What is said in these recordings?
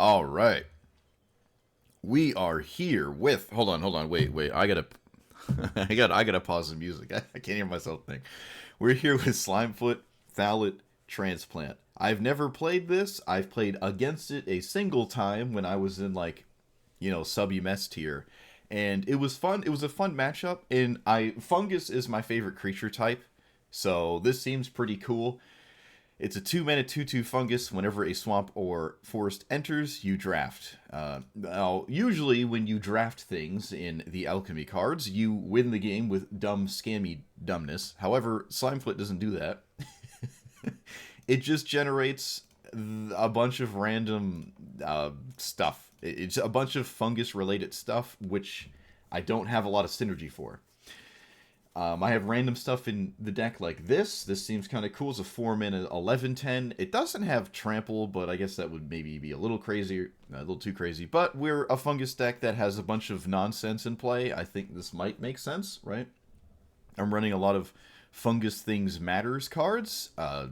All right. We are here with. Hold on, wait. I gotta, I gotta pause the music. I can't hear myself think. We're here with Slimefoot, Thallid, Transplant. I've never played this. I've played against it a single time when I was in like, sub-MS tier, and it was fun. It was a fun matchup, and fungus is my favorite creature type, so this seems pretty cool. It's a 2-mana 2/2 fungus. Whenever a swamp or forest enters, you draft. Now, usually when you draft things in the alchemy cards, you win the game with dumb, scammy dumbness. However, Slimefoot doesn't do that. It just generates a bunch of random stuff. It's a bunch of fungus-related stuff, which I don't have a lot of synergy for. I have random stuff in the deck like this. This seems kind of cool. It's a 4-mana 11/10. It doesn't have trample, but I guess that would maybe be a little crazy, a little too crazy. But we're a fungus deck that has a bunch of nonsense in play. I think this might make sense, right? I'm running a lot of fungus things matters cards.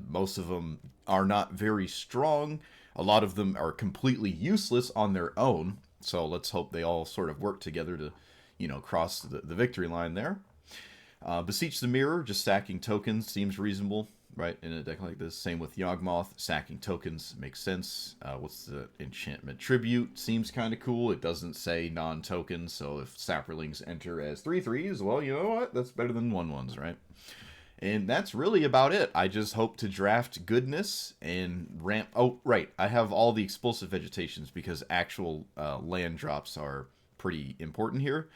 Most of them are not very strong. A lot of them are completely useless on their own. So let's hope they all sort of work together to, cross the victory line there. Beseech the Mirror, just sacking tokens seems reasonable, right, in a deck like this. Same with Yawgmoth, sacking tokens makes sense. What's the enchantment? Tribute seems kind of cool. It doesn't say non-tokens, so if Saprolings enter as 3/3s, well, you know what? That's better than 1/1s, right? And that's really about it. I just hope to draft goodness and ramp... Oh, right, I have all the explosive vegetations because actual land drops are pretty important here.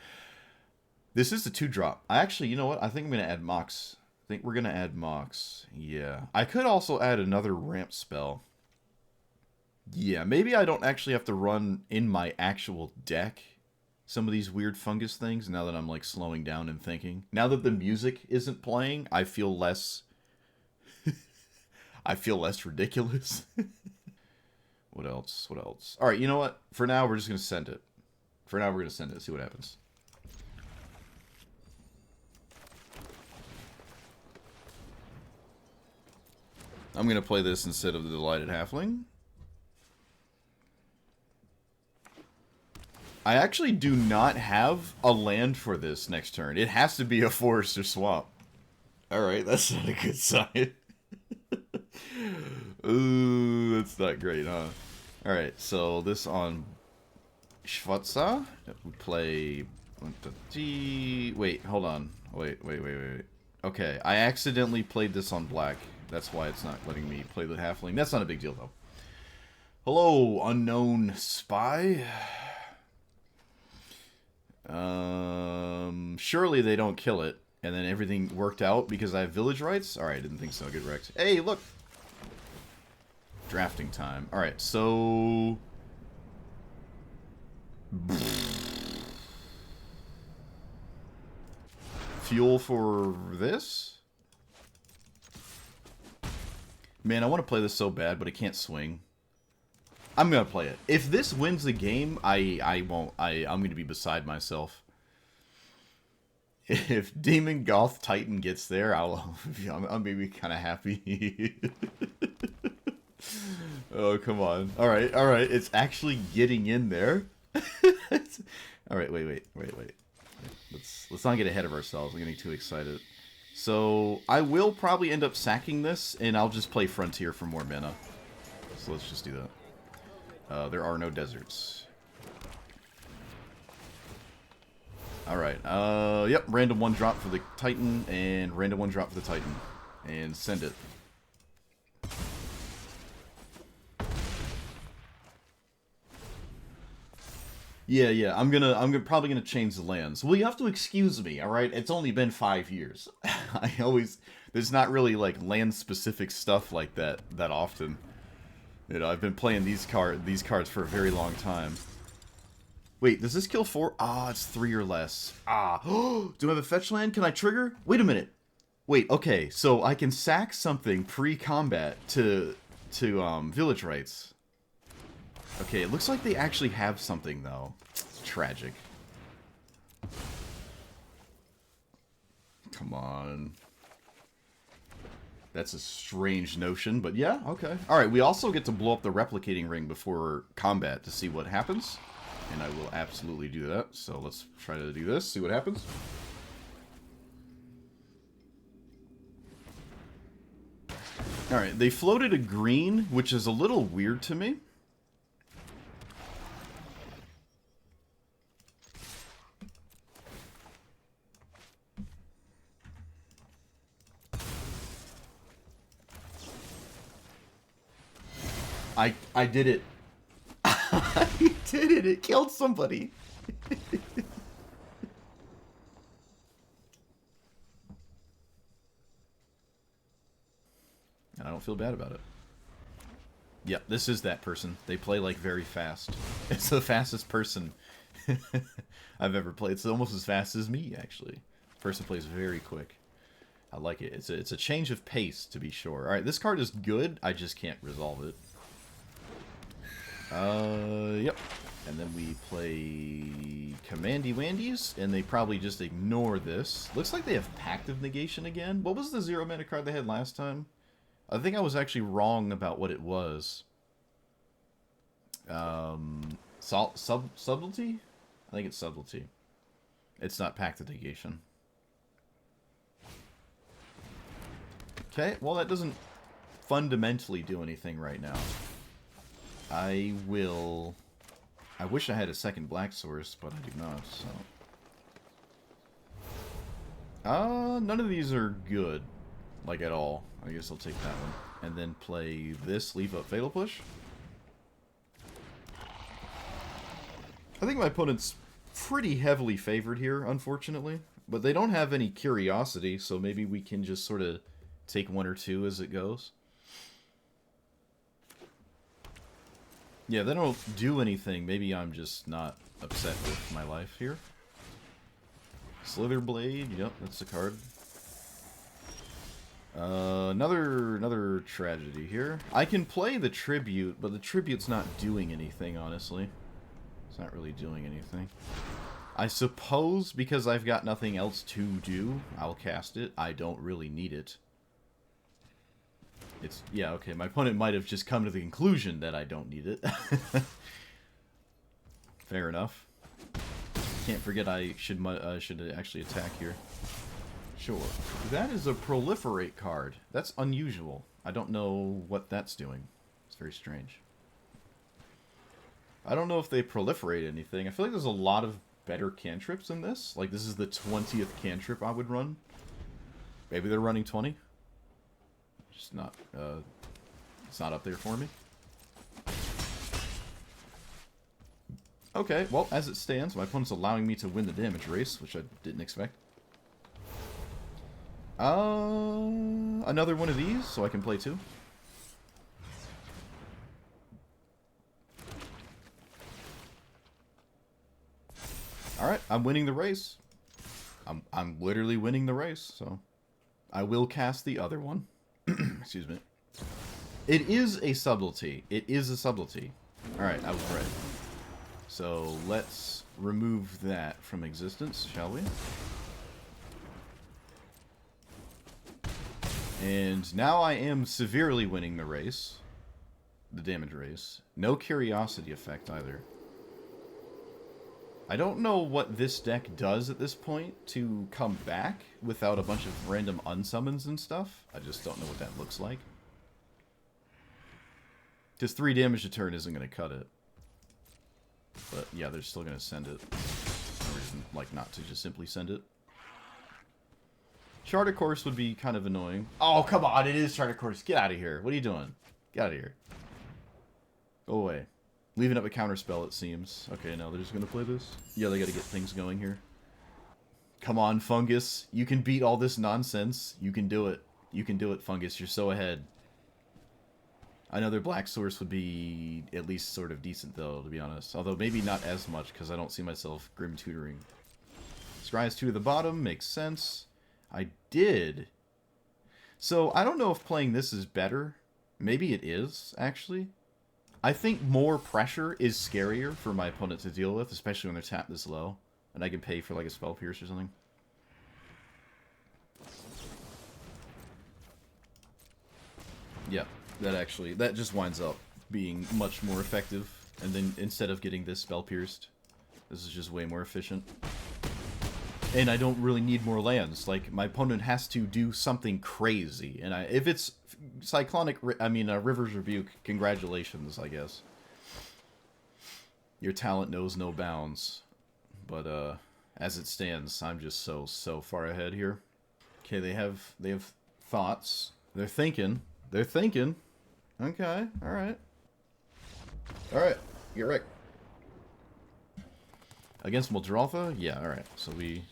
This is the 2-drop. Actually, you know what? I think I'm going to add Mox. I think we're going to add Mox. Yeah. I could also add another ramp spell. Yeah, maybe I don't actually have to run in my actual deck some of these weird fungus things now that I'm like slowing down and thinking. Now that the music isn't playing, I feel less... I feel less ridiculous. What else? What else? Alright, you know what? For now, we're just going to send it. For now, we're going to send it. See what happens. I'm going to play this instead of the Delighted Halfling. I actually do not have a land for this next turn. It has to be a forest or swamp. Alright, that's not a good sign. Ooh, that's not great, huh? Alright, so this on Schwarza. We play... Wait, hold on. Wait. Okay, I accidentally played this on black. That's why it's not letting me play the halfling. That's not a big deal, though. Hello, unknown spy. Surely they don't kill it, and then everything worked out because I have village rights? Alright, didn't think so. Get wrecked. Hey, look! Drafting time. Alright, so... Fuel for this? Man, I want to play this so bad, but I can't swing. I'm going to play it. If this wins the game, I won't. I'm going to be beside myself. If Demon Goth Titan gets there, I'm maybe kind of happy. Oh, come on. Alright. It's actually getting in there. Alright, wait. Let's not get ahead of ourselves. I'm getting too excited. So, I will probably end up sacking this, and I'll just play Frontier for more mana. So let's just do that. There are no deserts. Alright, yep, random 1-drop for the Titan, and random 1-drop for the Titan. And send it. Yeah, I'm probably gonna change the lands. Well, you have to excuse me, alright? It's only been 5 years. There's not really, like, land-specific stuff like that often. I've been playing these cards for a very long time. Wait, does this kill 4? Ah, it's 3 or less. Ah, do I have a fetch land? Can I trigger? Wait a minute. Wait, okay, so I can sack something pre-combat to village rights. Okay, it looks like they actually have something, though. It's tragic. Come on. That's a strange notion, but yeah, okay. Alright, we also get to blow up the replicating ring before combat to see what happens. And I will absolutely do that. So let's try to do this, see what happens. Alright, they floated a green, which is a little weird to me. I did it. I did it. It killed somebody. And I don't feel bad about it. Yep, this is that person. They play like very fast. It's the fastest person I've ever played. It's almost as fast as me, actually. This person plays very quick. I like it. It's a change of pace, to be sure. Alright, this card is good. I just can't resolve it. Yep. And then we play Commandy Wandies, and they probably just ignore this. Looks like they have Pact of Negation again. What was the 0-mana card they had last time? I think I was actually wrong about what it was. Subtlety? I think it's Subtlety. It's not Pact of Negation. Okay, well that doesn't fundamentally do anything right now. I wish I had a second black source, but I do not, so... none of these are good. Like, at all. I guess I'll take that one. And then play this, leave up Fatal Push. I think my opponent's pretty heavily favored here, unfortunately. But they don't have any Curiosity, so maybe we can just sort of take one or two as it goes. Yeah, they don't do anything. Maybe I'm just not upset with my life here. Slitherblade, yep, that's the card. Another tragedy here. I can play the Tribute, but the Tribute's not doing anything, honestly. It's not really doing anything. I suppose because I've got nothing else to do, I'll cast it. I don't really need it. Yeah, okay, my opponent might have just come to the conclusion that I don't need it. Fair enough. Can't forget I should actually attack here. Sure. That is a Proliferate card. That's unusual. I don't know what that's doing. It's very strange. I don't know if they proliferate anything. I feel like there's a lot of better cantrips in this. Like, this is the 20th cantrip I would run. Maybe they're running 20. Just not, it's not up there for me. Okay, well, as it stands, my opponent's allowing me to win the damage race, which I didn't expect. Another one of these, so I can play two. Alright, I'm winning the race. I'm literally winning the race, so I will cast the other one. Excuse me. It is a Subtlety. It is a Subtlety. Alright, I was right. So, let's remove that from existence, shall we? And now I am severely winning the race. The damage race. No Curiosity effect, either. I don't know what this deck does at this point to come back without a bunch of random unsummons and stuff. I just don't know what that looks like. Because 3 damage a turn isn't going to cut it. But yeah, they're still going to send it. No reason, like, not to just simply send it. Charter Course would be kind of annoying. Oh, come on, it is Charter Course. Get out of here. What are you doing? Get out of here. Go away. Leaving up a counterspell, it seems. Okay, no, they're just going to play this. Yeah, they got to get things going here. Come on, Fungus. You can beat all this nonsense. You can do it. You can do it, Fungus. You're so ahead. Another black source would be at least sort of decent, though, to be honest. Although maybe not as much, because I don't see myself Grim Tutoring. Scry's 2 to the bottom. Makes sense. I did. So, I don't know if playing this is better. Maybe it is, actually. I think more pressure is scarier for my opponent to deal with, especially when they're tapped this low. And I can pay for like a Spell Pierce or something. Yeah, that just winds up being much more effective. And then instead of getting this spell pierced, this is just way more efficient. And I don't really need more lands. Like, my opponent has to do something crazy. And if it's Cyclonic, River's Rebuke, congratulations, I guess. Your talent knows no bounds. But, as it stands, I'm just so far ahead here. Okay, they have thoughts. They're thinking. They're thinking. Okay, alright. Alright, you're right. Against Muldrotha? Yeah, alright. So we...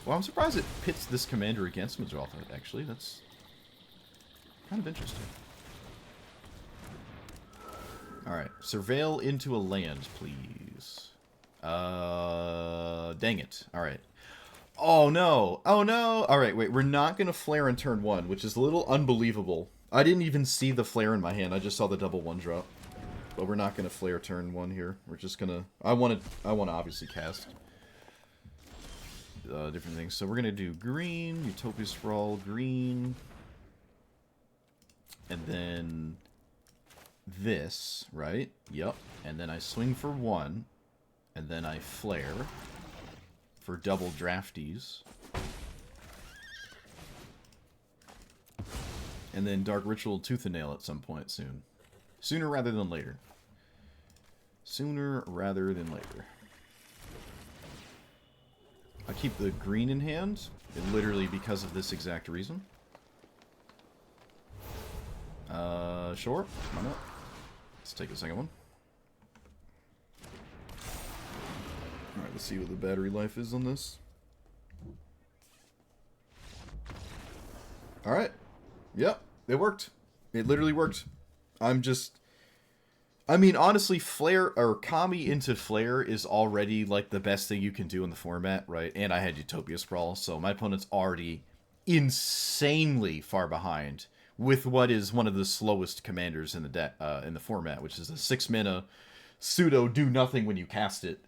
Well, I'm surprised it pits this commander against Muldrotha, actually. That's kind of interesting. Alright. Surveil into a land, please. Dang it. Alright. Oh, no. Oh, no. Alright, wait. We're not going to flare in turn 1, which is a little unbelievable. I didn't even see the flare in my hand. I just saw the double 1-drop. But we're not going to flare turn 1 here. We're just going to... I want to obviously cast different things. So we're going to do green, Utopia Sprawl, green. And then this, right? Yep. And then I swing for 1. And then I flare for double drafties. And then Dark Ritual Tooth and Nail at some point soon. Sooner rather than later. Sooner rather than later. I keep the green in hand, and literally because of this exact reason. Sure. Why not? Let's take a second one. Alright, let's see what the battery life is on this. Alright. Yep, it worked. It literally worked. Honestly, Flare, or Kami into Flare is already, like, the best thing you can do in the format, right? And I had Utopia Sprawl, so my opponent's already insanely far behind with what is one of the slowest commanders in the format, which is a 6-mana pseudo do nothing when you cast it.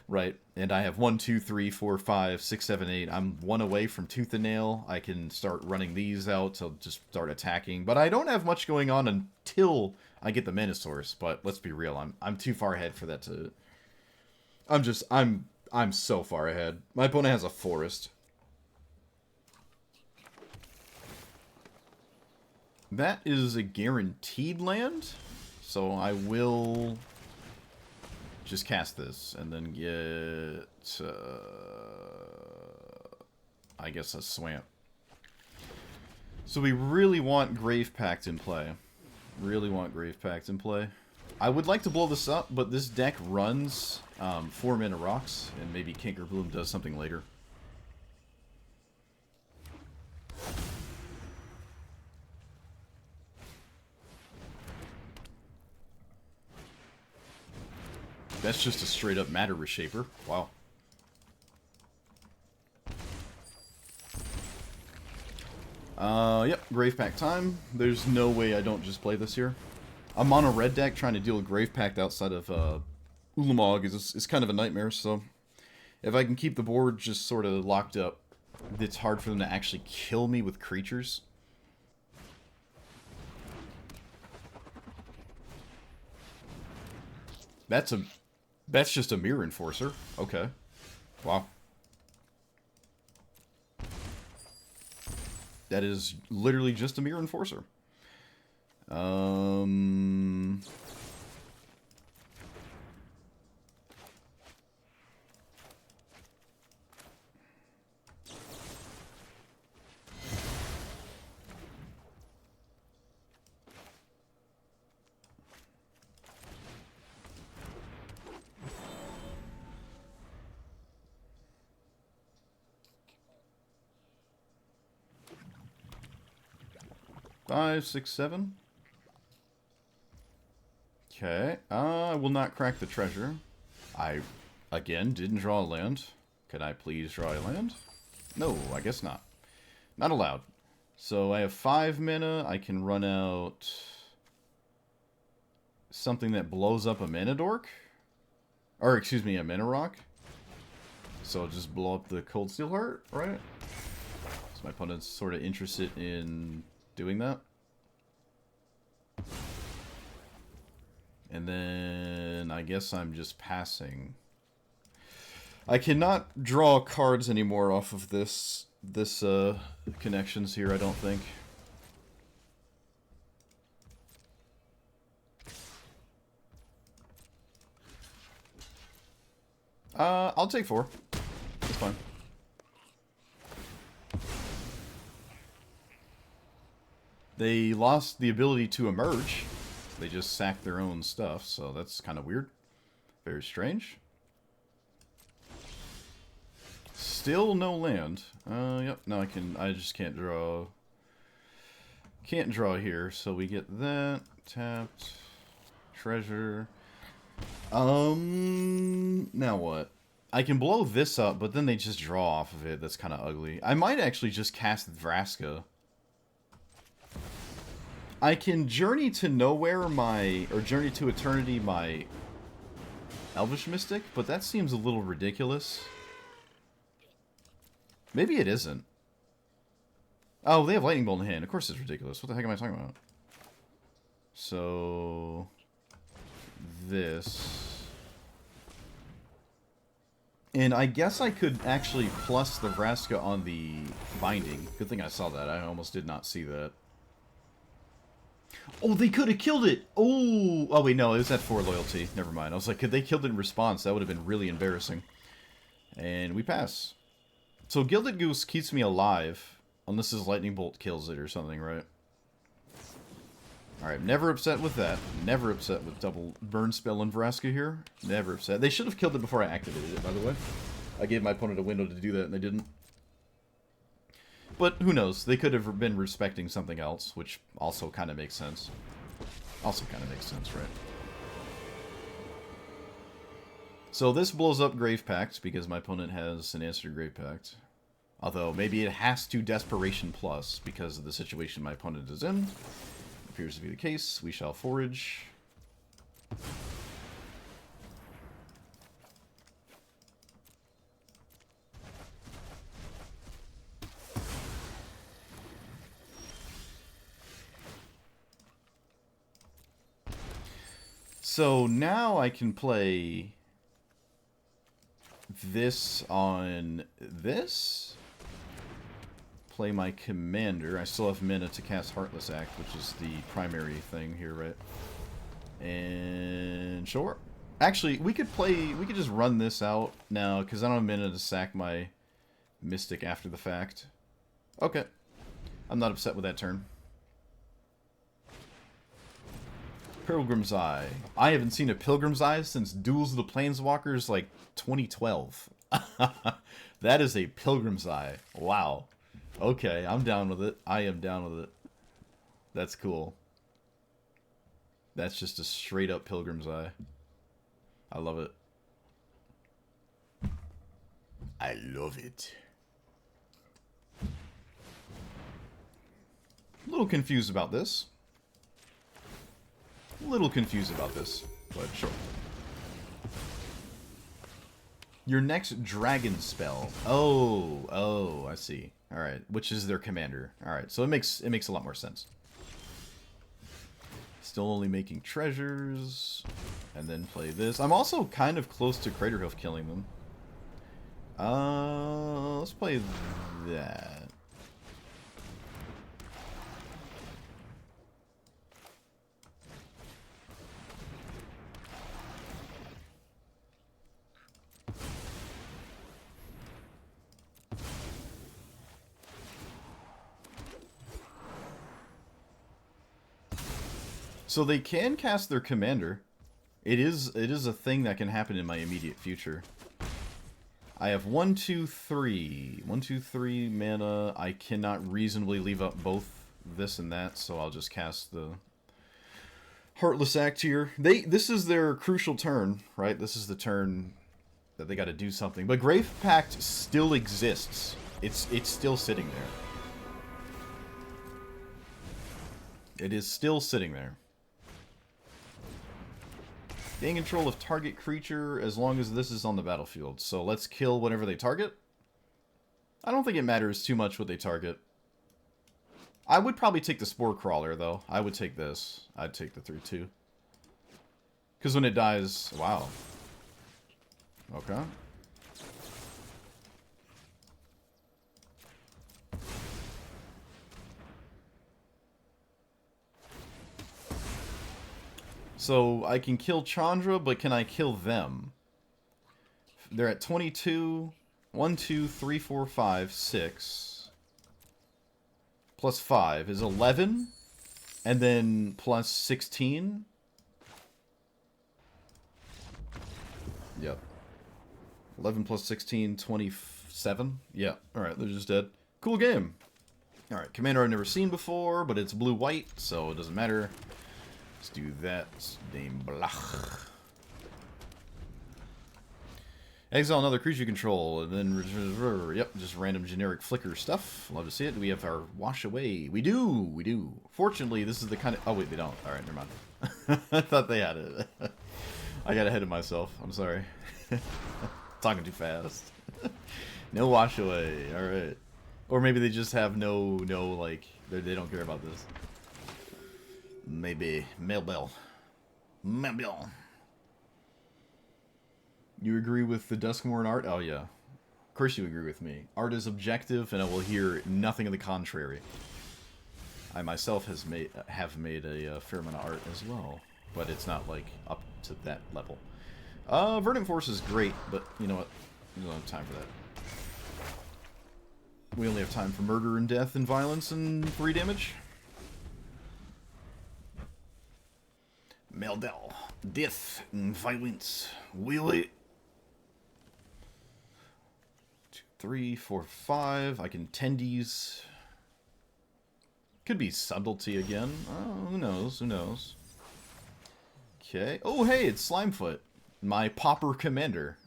Right? And I have 1, 2, 3, 4, 5, 6, 7, 8. I'm 1 away from Tooth and Nail. I can start running these out to just start attacking. But I don't have much going on until I get the Mana Source. But let's be real, I'm too far ahead for that to... I'm so far ahead. My opponent has a Forest. That is a guaranteed land. So I will just cast this and then get, I guess, a Swamp. So we really want Grave Pact in play. Really want Grave Pact in play. I would like to blow this up, but this deck runs 4-mana rocks, and maybe Kinkerbloom does something later. That's just a straight-up Matter Reshaper. Wow. Yep, Grave Pact time. There's no way I don't just play this here. A mono red deck trying to deal with Grave Pact outside of Ulamog is kind of a nightmare, so if I can keep the board just sort of locked up, it's hard for them to actually kill me with creatures. That's just a Mirror Enforcer. Okay. Wow. That is literally just a Mirror Enforcer. 5, 6, 7. Okay. I will not crack the treasure. I, again, didn't draw a land. Can I please draw a land? No, I guess not. Not allowed. So I have 5 mana. I can run out something that blows up a mana dork. Or, excuse me, a mana rock. So I'll just blow up the Cold Steel Heart, right? So my opponent's sort of interested in doing that. And then I guess I'm just passing. I cannot draw cards anymore off of this connections here, I don't think. I'll take 4. That's fine. They lost the ability to emerge. They just sacked their own stuff, so that's kind of weird. Very strange. Still no land. Yep, no, I just can't draw. Can't draw here, so we get that. Tapped. Treasure. Now what? I can blow this up, but then they just draw off of it. That's kind of ugly. I might actually just cast Vraska. I can Journey to Nowhere or Journey to Eternity my Elvish Mystic, but that seems a little ridiculous. Maybe it isn't. Oh, they have Lightning Bolt in hand. Of course it's ridiculous. What the heck am I talking about? So... this... And I guess I could actually plus the Vraska on the binding. Good thing I saw that. I almost did not see that. Oh, they could have killed it! Oh! Oh, wait, no. It was at 4 loyalty. Never mind. I was like, could they kill it in response? That would have been really embarrassing. And we pass. So Gilded Goose keeps me alive. Unless his Lightning Bolt kills it or something, right? Alright, never upset with that. Never upset with double burn spell and Vraska here. Never upset. They should have killed it before I activated it, by the way. I gave my opponent a window to do that, and they didn't. But who knows? They could have been respecting something else, which also kind of makes sense. Also kind of makes sense, right? So this blows up Grave Pact, because my opponent has an answer to Grave Pact. Although, maybe it has to Desperation Plus, because of the situation my opponent is in. Appears to be the case. We shall forage. So now I can play this on this. Play my commander. I still have mana to cast Heartless Act, which is the primary thing here, right? And sure. Actually, we could just run this out now, because I don't have mana to sack my Mystic after the fact. Okay. I'm not upset with that turn. Pilgrim's Eye. I haven't seen a Pilgrim's Eye since Duels of the Planeswalkers, like, 2012. That is a Pilgrim's Eye. Wow. Okay, I'm down with it. I am down with it. That's cool. That's just a straight up Pilgrim's Eye. I love it. I love it. A little confused about this. A little confused about this, but sure. Your next dragon spell. Oh, I see. All right, which is their commander. All right, so it makes a lot more sense. Still only making treasures, and then play this. I'm also kind of close to Craterhoof killing them. Let's play that. So they can cast their commander. It is a thing that can happen in my immediate future. I have 1, 2, 3. 1, 2, 3 mana. I cannot reasonably leave up both this and that, so I'll just cast the Heartless Act here. This is their crucial turn, right? This is the turn that they got to do something. But Grave Pact still exists. It's still sitting there. It is still sitting there. Gain control of target creature as long as this is on the battlefield. So let's kill whatever they target. I don't think it matters too much what they target. I would probably take the Spore Crawler, though. I would take this. I'd take the 3-2. Because when it dies... Wow. Okay. So, I can kill Chandra, but can I kill them? They're at 22. 1, 2, 3, 4, 5, 6. Plus 5 is 11. And then plus 16. Yep. 11 plus 16, 27. Yeah. Alright, they're just dead. Cool game. Alright, commander I've never seen before, but it's blue-white, so it doesn't matter. Let's do that. Name Blach. Exile another creature you control, and then, yep, just random generic flicker stuff. Love to see it. Do we have our Wash Away? We do! We do. Fortunately, this is the kind of... Oh, wait, they don't. Alright, never mind. I thought they had it. I got ahead of myself. I'm sorry. Talking too fast. No Wash Away. Alright. Or maybe they just have no, like, they don't care about this. Maybe. Mailbell. Mailbell. You agree with the Duskmourn art? Oh, yeah. Of course you agree with me. Art is objective, and I will hear nothing of the contrary. I myself have made a fair amount of art as well, but it's not, like, up to that level. Verdant Force is great, but you know what? We don't have time for that. We only have time for murder and death and violence and 3 damage. Meldel. Death and violence. Wheelie. 2, 3, 4, 5. I can tendies. Could be subtlety again. Oh, who knows? Who knows? Okay. Oh, hey, it's Slimefoot. My Pauper Commander.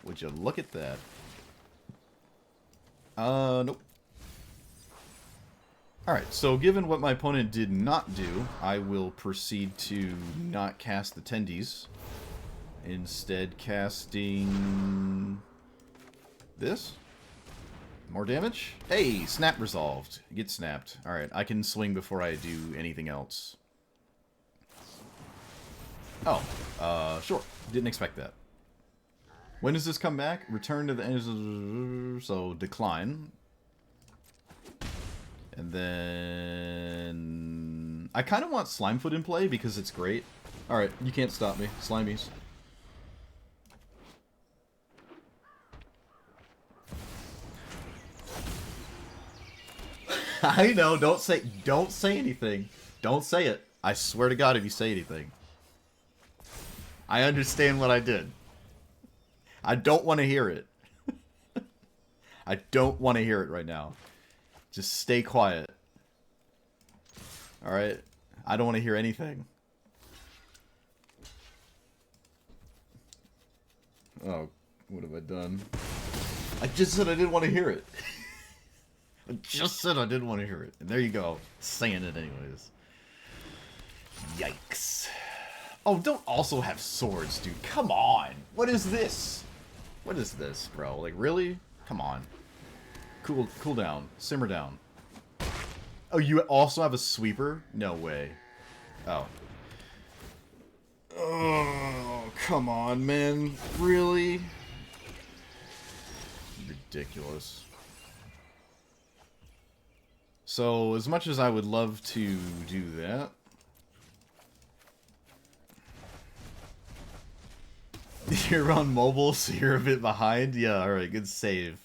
Would you look at that? Nope. Alright, so given what my opponent did not do, I will proceed to not cast the tendies. Instead, casting... this? More damage? Hey, snap resolved. Get snapped. Alright, I can swing before I do anything else. Oh, sure. Didn't expect that. When does this come back? Return to the end. So, decline. And then... I kind of want Slimefoot in play because it's great. Alright, you can't stop me. Slimies. I know, don't say anything. Don't say it. I swear to God if you say anything. I understand what I did. I don't want to hear it. I don't want to hear it right now. Just stay quiet. Alright? I don't want to hear anything. Oh, what have I done? I just said I didn't want to hear it. I just said I didn't want to hear it. And there you go. Saying it anyways. Yikes. Oh, don't also have swords, dude. Come on. What is this? What is this, bro? Like, really? Come on. Cool down. Simmer down. Oh, you also have a sweeper? No way. Oh. Oh, come on, man. Really? Ridiculous. So, as much as I would love to do that... You're on mobile, so you're a bit behind? Yeah, alright, good save.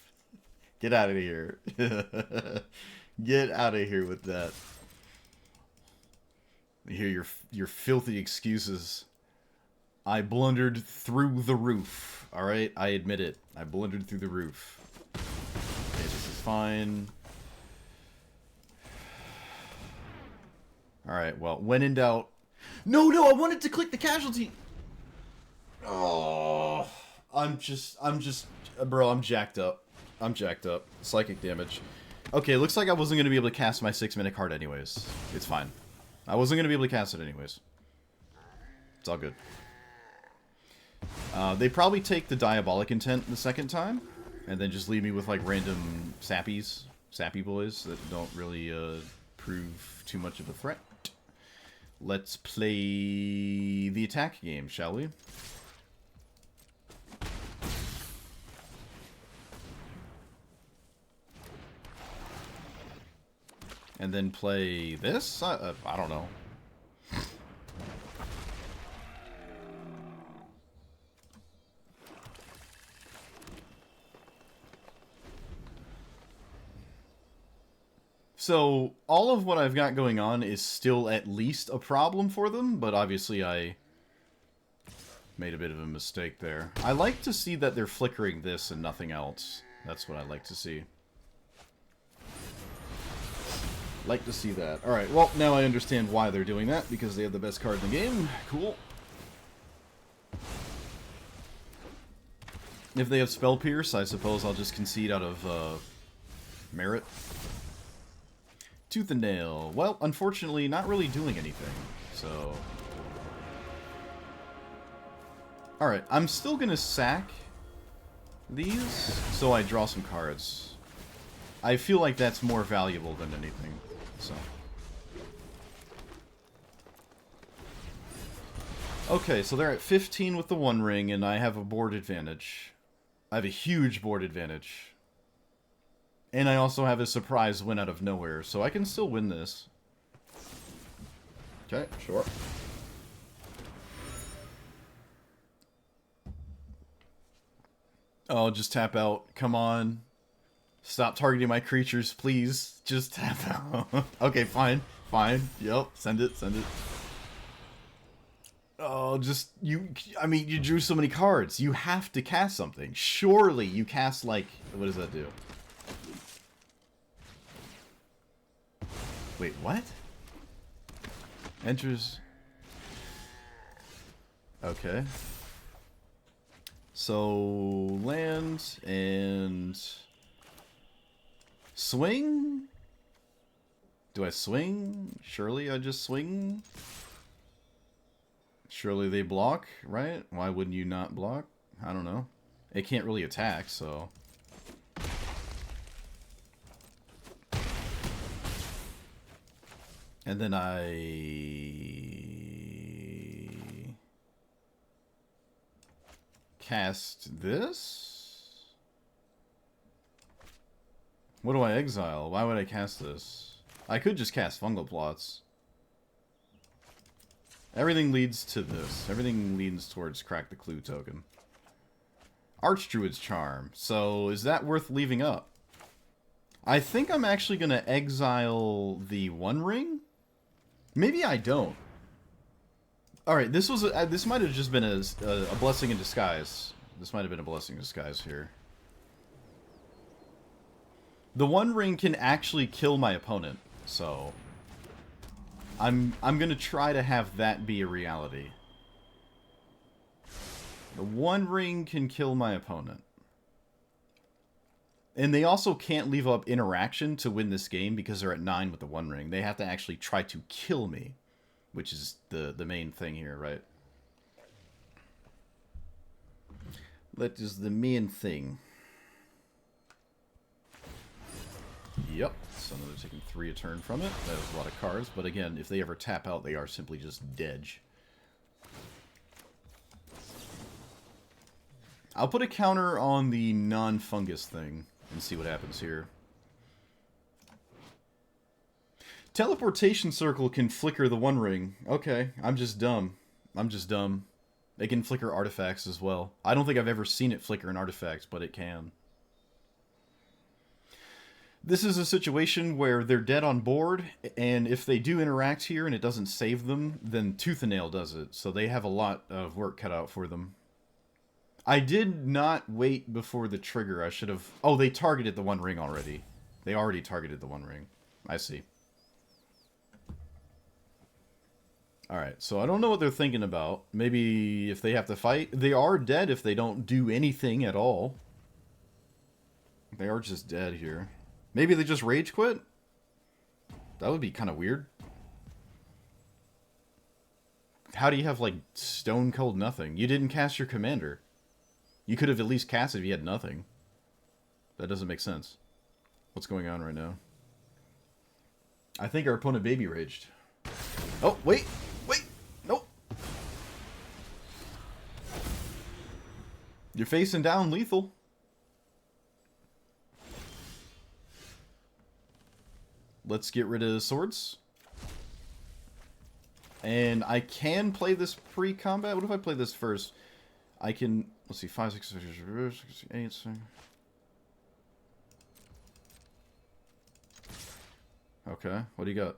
Get out of here. Get out of here with that. I hear your filthy excuses. I blundered through the roof. Alright, I admit it. I blundered through the roof. Okay, this is fine. Alright, well, when in doubt... No, I wanted to click the casualty! Oh, bro, I'm jacked up. I'm jacked up. Psychic damage. Okay, looks like I wasn't going to be able to cast my 6-minute card anyways. It's fine. I wasn't going to be able to cast it anyways. It's all good. They probably take the Diabolic Intent the second time, and then just leave me with, like, random sappies. sappy boys that don't really prove too much of a threat. Let's play the attack game, shall we? And then play this? I don't know. So, all of what I've got going on is still at least a problem for them, but obviously I made a bit of a mistake there. I like to see that they're flickering this and nothing else. That's what I like to see. Like to see that. Alright, well, now I understand why they're doing that, because they have the best card in the game. Cool. If they have Spell Pierce, I suppose I'll just concede out of merit. Tooth and Nail. Well, unfortunately, not really doing anything, so... Alright, I'm still gonna sack these, so I draw some cards. I feel like that's more valuable than anything, so... Okay, so they're at 15 with the One Ring, and I have a board advantage. I have a huge board advantage. And I also have a surprise win out of nowhere, so I can still win this. Okay, sure. Oh, just tap out. Come on. Stop targeting my creatures, please. Just tap out. Okay, fine. Fine. Yep, send it, send it. Oh, just, I mean, you drew so many cards. You have to cast something. Surely you cast, like, what does that do? Wait, what? Enters... Okay. So, land and... Swing? Do I swing? Surely I just swing? Surely they block, right? Why wouldn't you not block? I don't know. It can't really attack, so... And then I... cast this? What do I exile? Why would I cast this? I could just cast Fungal Plots. Everything leads to this. Everything leads towards Crack the Clue token. Archdruid's Charm. So, is that worth leaving up? I think I'm actually going to exile the One Ring. Maybe I don't. Alright, this was this might have just been a blessing in disguise. This might have been a blessing in disguise here. The One Ring can actually kill my opponent, so... I'm gonna try to have that be a reality. The One Ring can kill my opponent. And they also can't leave up interaction to win this game because they're at 9 with the One Ring. They have to actually try to kill me, which is the main thing here, right? That is the main thing. Yep, so they're taking 3 a turn from it. That is a lot of cards, but again, if they ever tap out, they are simply just dead. I'll put a counter on the non-fungus thing and see what happens here. Teleportation Circle can flicker the One Ring. Okay, I'm just dumb. I'm just dumb. They can flicker artifacts as well. I don't think I've ever seen it flicker an artifact, but it can. This is a situation where they're dead on board, and if they do interact here and it doesn't save them, then Tooth and Nail does it. So they have a lot of work cut out for them. I did not wait before the trigger. I should have... Oh, they targeted the One Ring already. They already targeted the One Ring. I see. Alright, so I don't know what they're thinking about. Maybe if they have to fight. They are dead if they don't do anything at all. They are just dead here. Maybe they just rage quit? That would be kind of weird. How do you have, like, stone cold nothing? You didn't cast your commander. You could have at least cast it if you had nothing. That doesn't make sense. What's going on right now? I think our opponent baby raged. Oh, wait! Wait! Nope! You're facing down lethal. Let's get rid of swords. And I can play this pre-combat. What if I play this first? I can... Let's see. 5, 6, 8, 6. Okay. What do you got?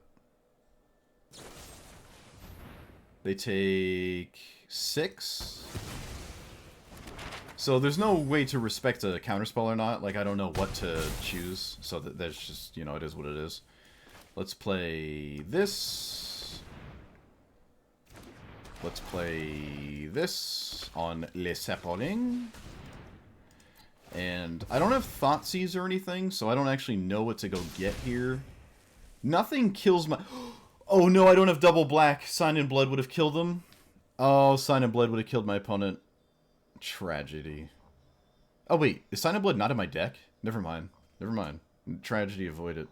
They take 6. So there's no way to respect a counterspell or not. Like, I don't know what to choose. So that's just, you know, it is what it is. Let's play this. Let's play this on Les Sapolings. And I don't have Thoughtseize or anything, so I don't actually know what to go get here. Nothing kills my... Oh no, I don't have double black. Sign in Blood would have killed him. Oh, Sign in Blood would have killed my opponent. Tragedy. Oh wait, is Sign in Blood not in my deck? Never mind. Never mind. Tragedy avoided.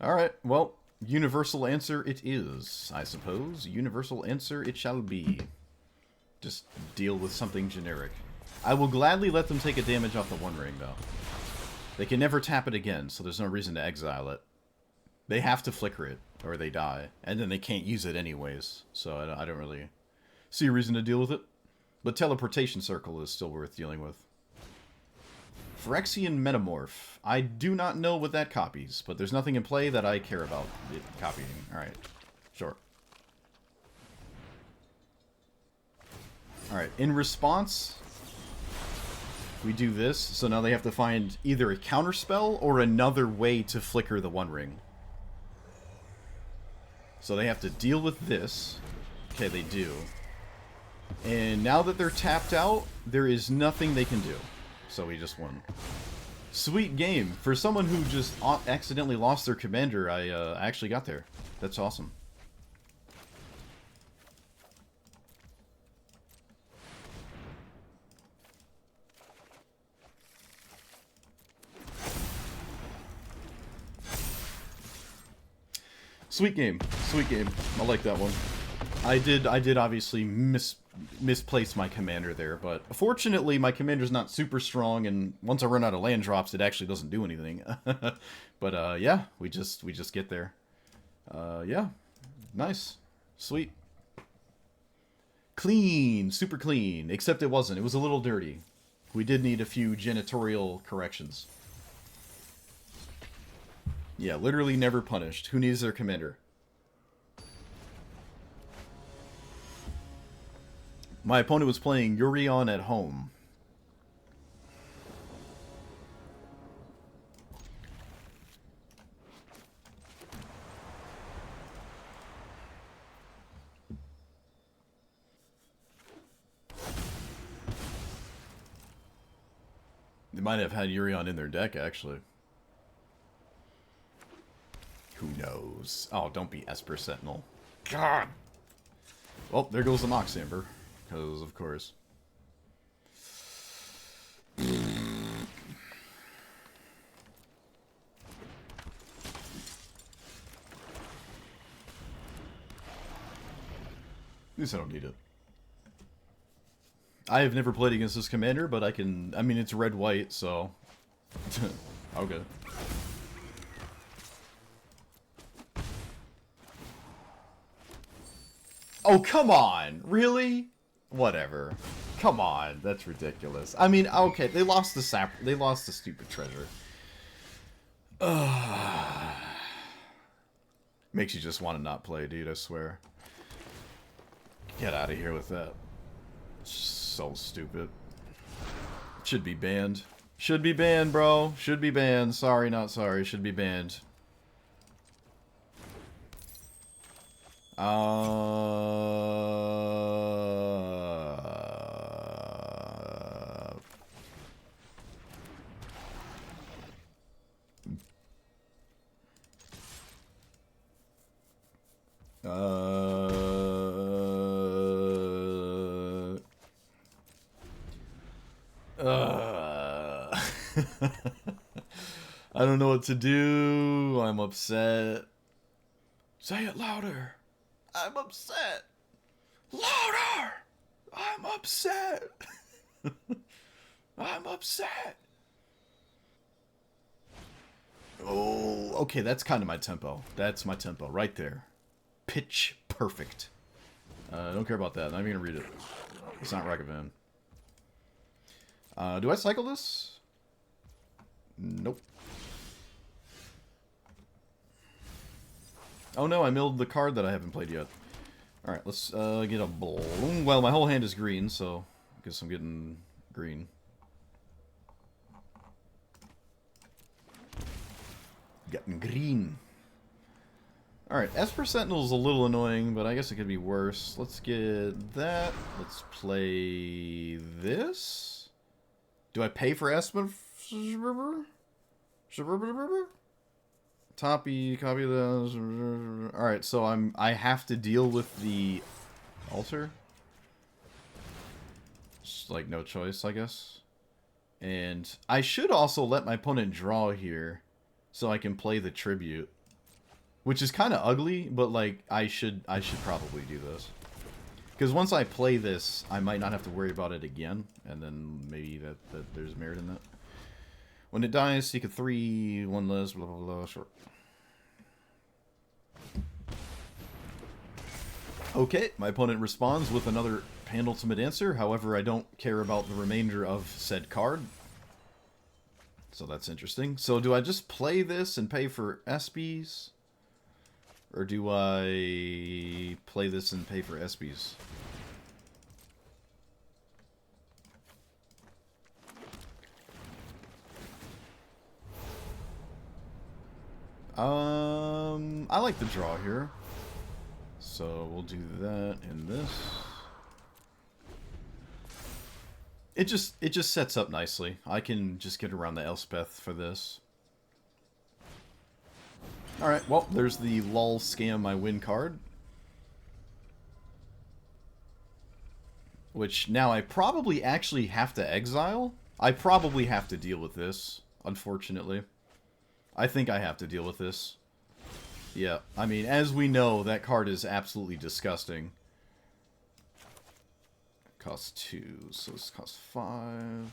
Alright, well, universal answer it is, I suppose. Universal answer it shall be. Just deal with something generic. I will gladly let them take a damage off the One Ring, though. They can never tap it again, so there's no reason to exile it. They have to flicker it, or they die. And then they can't use it anyways, so I don't really see a reason to deal with it. But Teleportation Circle is still worth dealing with. Phyrexian Metamorph. I do not know what that copies, but there's nothing in play that I care about it copying. Alright, sure. Alright, in response, we do this, so now they have to find either a counterspell or another way to flicker the One Ring. So they have to deal with this. Okay, they do. And now that they're tapped out, there is nothing they can do. So we just won. Sweet game. For someone who just accidentally lost their commander, I actually got there. That's awesome. Sweet game. Sweet game. I like that one. I did obviously misplace my commander there, but fortunately my commander's not super strong, and once I run out of land drops, it actually doesn't do anything. But yeah, we just get there. Yeah, nice, sweet, clean, super clean. Except it wasn't. It was a little dirty. We did need a few janitorial corrections. Yeah, literally never punished. Who needs their commander? My opponent was playing Yorion at home. They might have had Yorion in their deck, actually. Who knows? Oh, don't be Esper Sentinel. God! Well, there goes the Mox Amber. Because, of course. At least I don't need it. I have never played against this commander, but I can... I mean, it's red-white, so... Okay. Oh, come on! Really? Whatever. Come on, that's ridiculous. I mean, okay, they lost the stupid treasure. Makes you just want to not play, dude, I swear. Get out of here with that. So stupid. Should be banned. Should be banned, bro. Should be banned. Sorry, not sorry. Should be banned. I don't know what to do. I'm upset. Say it louder. I'm upset. Louder. I'm upset. I'm upset. Oh, okay, that's kind of my tempo. That's my tempo right there. Pitch perfect. I don't care about that. I'm not even gonna read it. It's not recommend. Do I cycle this? Nope. Oh no, I milled the card that I haven't played yet. Alright, let's get a balloon. Well, my whole hand is green, so I guess I'm getting green. Getting green. Alright, Esper Sentinel is a little annoying, but I guess it could be worse. Let's get that. Let's play this. Do I pay for Esper? Toppy, copy those. Alright, so I have to deal with the altar. Just like no choice, I guess. And I should also let my opponent draw here so I can play the tribute. Which is kind of ugly, but like I should probably do this. Because once I play this, I might not have to worry about it again, and then maybe that there's merit in that. When it dies, seek a 3, 1 less, blah blah blah, short. Okay, my opponent responds with another penultimate answer. However, I don't care about the remainder of said card. So that's interesting. So do I just play this and pay for SPs? Or do I play this and pay for SPs? I like the draw here. So we'll do that and this. It just sets up nicely. I can just get around the Elspeth for this. Alright, well, there's the lol scam I win card. Which now I probably actually have to exile. I probably have to deal with this, unfortunately. I think I have to deal with this. Yeah, I mean, as we know, that card is absolutely disgusting. Costs 2, so this costs 5.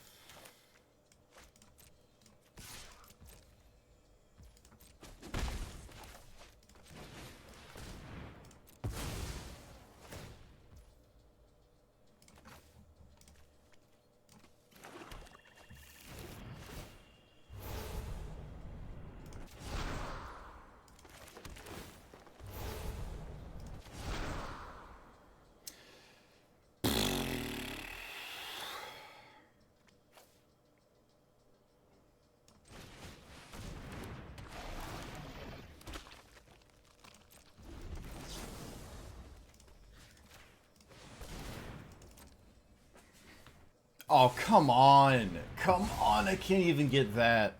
Oh, come on. Come on, I can't even get that.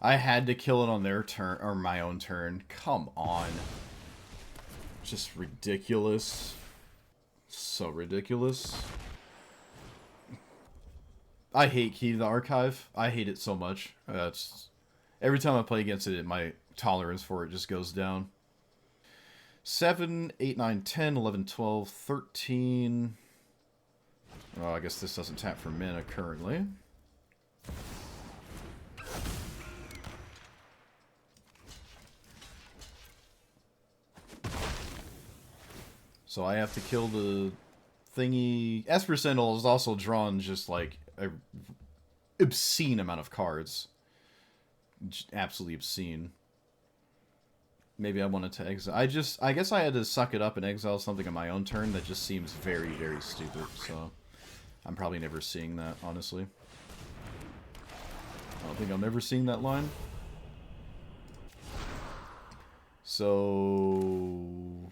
I had to kill it on their turn, or my own turn. Come on. Just ridiculous. So ridiculous. I hate Key to the Archive. I hate it so much. Every time I play against it, my tolerance for it just goes down. 7, 8, 9, 10, 11, 12, 13... Oh, I guess this doesn't tap for mana currently. So I have to kill the thingy. Esper Sentinel is also drawn just like a obscene amount of cards. Just absolutely obscene. Maybe I wanted to exile. I guess I had to suck it up and exile something on my own turn that just seems very, very stupid, so I'm probably never seeing that, honestly. I don't think I'm ever seeing that line. So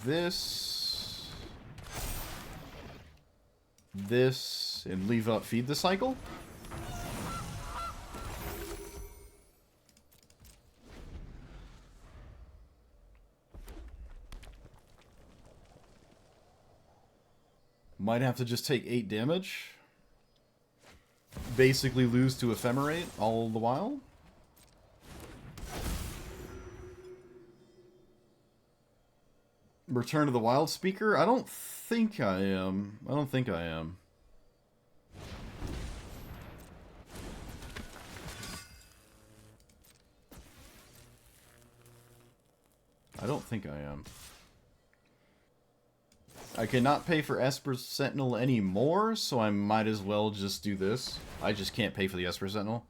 this, and leave up feed the cycle. Might have to just take 8 damage. basically lose to Ephemerate all the while. Return to the Wild Speaker? I don't think I am. I don't think I am. I don't think I am. I cannot pay for Esper Sentinel anymore, so I might as well just do this. I just can't pay for the Esper Sentinel.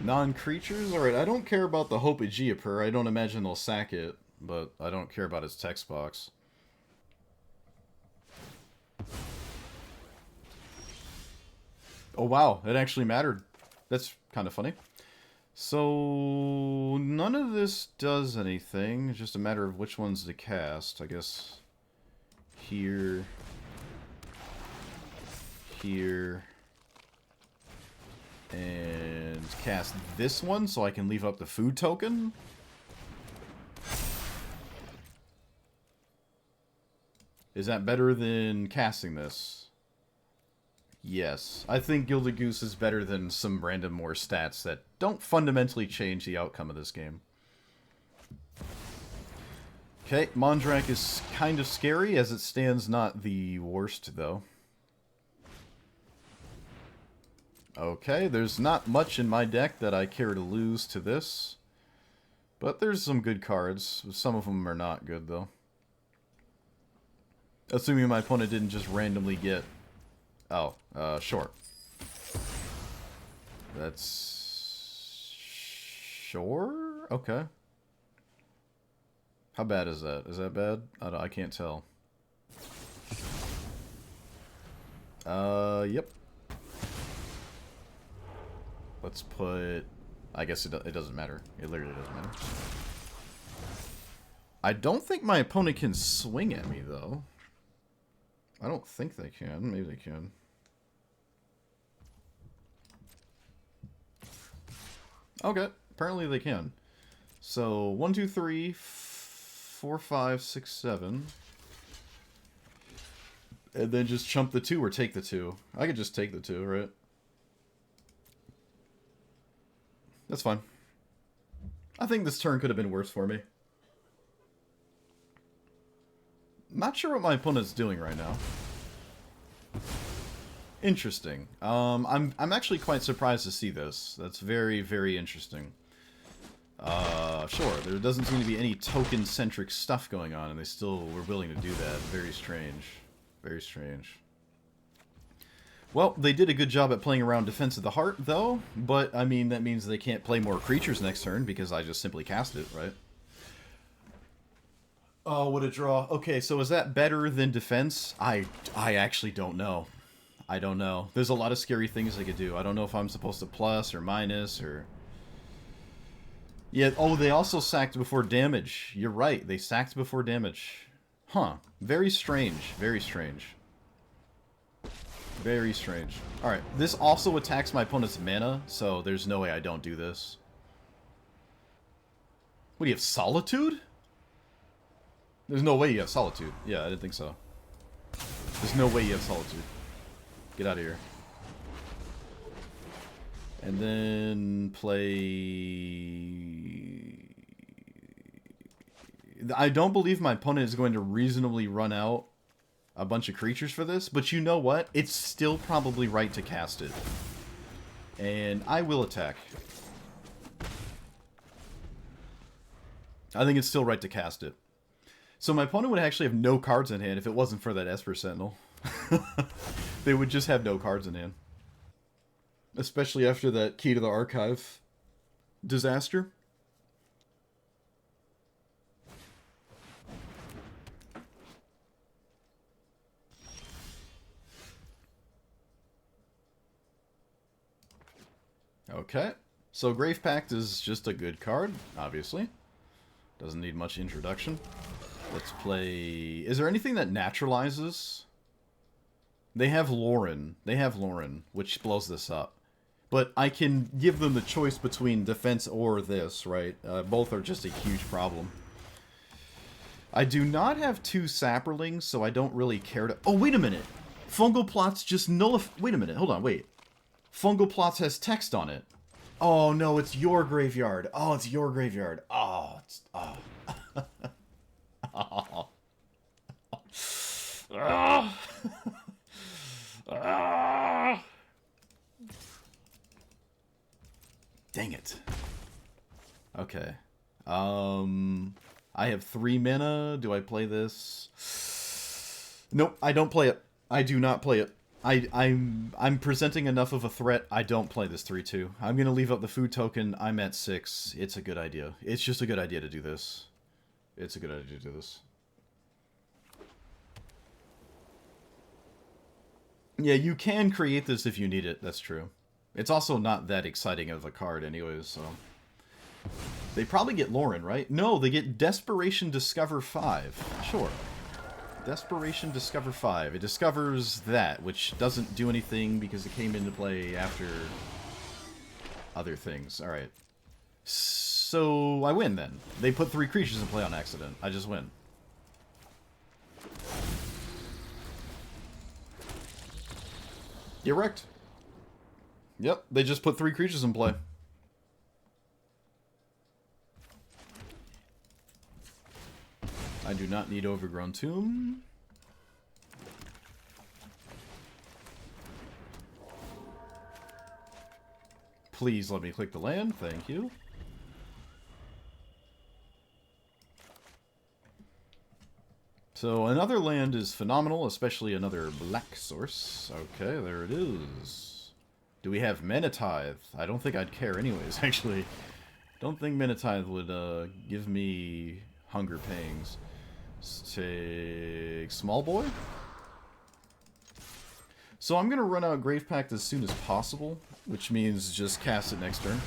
Non-creatures? Alright, I don't care about the Hope of Geoper. I don't imagine they'll sack it, but I don't care about its text box. Oh wow, it actually mattered. That's kind of funny. So, none of this does anything. It's just a matter of which ones to cast. I guess here, here, and cast this one so I can leave up the food token. Is that better than casting this? Yes. I think Gilded Goose is better than some random more stats that don't fundamentally change the outcome of this game. Okay, Mondrak is kind of scary. As it stands, not the worst, though. Okay, there's not much in my deck that I care to lose to this. But there's some good cards. Some of them are not good, though. Assuming my opponent didn't just randomly get... Oh, short. That's... Sure? Okay. How bad is that? Is that bad? I can't tell. Yep. Let's put... I guess it doesn't matter. It literally doesn't matter. I don't think my opponent can swing at me, though. I don't think they can. Maybe they can. Okay. Apparently they can. So, 1, 2, 3, 4, 5, 6, 7. And then just chump the 2 or take the 2. I could just take the 2, right? That's fine. I think this turn could have been worse for me. Not sure what my opponent's doing right now. Interesting. I'm actually quite surprised to see this. That's very, very interesting. Sure, there doesn't seem to be any token-centric stuff going on, and they still were willing to do that. Very strange. Very strange. Well, they did a good job at playing around Defense of the Heart, though, but, I mean, that means they can't play more creatures next turn, because I just simply cast it, right? Oh, what a draw. Okay, so is that better than defense? I actually don't know. I don't know. There's a lot of scary things I could do. I don't know if I'm supposed to plus or minus or... Yeah, oh, they also sacked before damage. You're right, they sacked before damage. Huh. Very strange. Very strange. Very strange. Alright, this also attacks my opponent's mana, so there's no way I don't do this. What, do you have Solitude? There's no way you have Solitude. Yeah, I didn't think so. There's no way you have Solitude. Get out of here. And then play... I don't believe my opponent is going to reasonably run out a bunch of creatures for this, but you know what? It's still probably right to cast it. And I will attack. I think it's still right to cast it. So my opponent would actually have no cards in hand if it wasn't for that Esper Sentinel. They would just have no cards in hand. Especially after that Key to the Archive disaster. Okay. So Grave Pact is just a good card, obviously. Doesn't need much introduction. Let's play... Is there anything that naturalizes? They have Lauren. They have Lauren, which blows this up. But I can give them the choice between defense or this, right? Both are just a huge problem. I do not have 2 Sapperlings, so I don't really care to... Oh, wait a minute! Fungal Plots just nullify... Wait a minute, hold on, wait. Fungal Plots has text on it. Oh, no, it's your graveyard. Oh, it's your graveyard. Oh, it's... Oh. Oh. Ah. Ah. Dang it. Okay. I have 3 mana. Do I play this? Nope, I don't play it. I do not play it. I'm presenting enough of a threat. I don't play this 3-2. I'm gonna leave up the food token. I'm at 6. It's a good idea. It's just a good idea to do this. It's a good idea to do this. Yeah, you can create this if you need it. That's true. It's also not that exciting of a card anyways, so... They probably get Lauren, right? No, they get Desperation Discover 5. Sure. Desperation Discover 5. It discovers that, which doesn't do anything because it came into play after other things. Alright. So, I win then. They put 3 creatures in play on accident. I just win. You're wrecked. Yep, they just put 3 creatures in play. I do not need Overgrown Tomb. Please let me click the land, thank you. So another land is phenomenal, especially another black source. Okay, there it is. Do we have Mana Tithe? I don't think I'd care anyways, actually. Don't think Mana Tithe would give me hunger pangs. Let's take Small Boy. So I'm going to run out Grave Pact as soon as possible, which means just cast it next turn.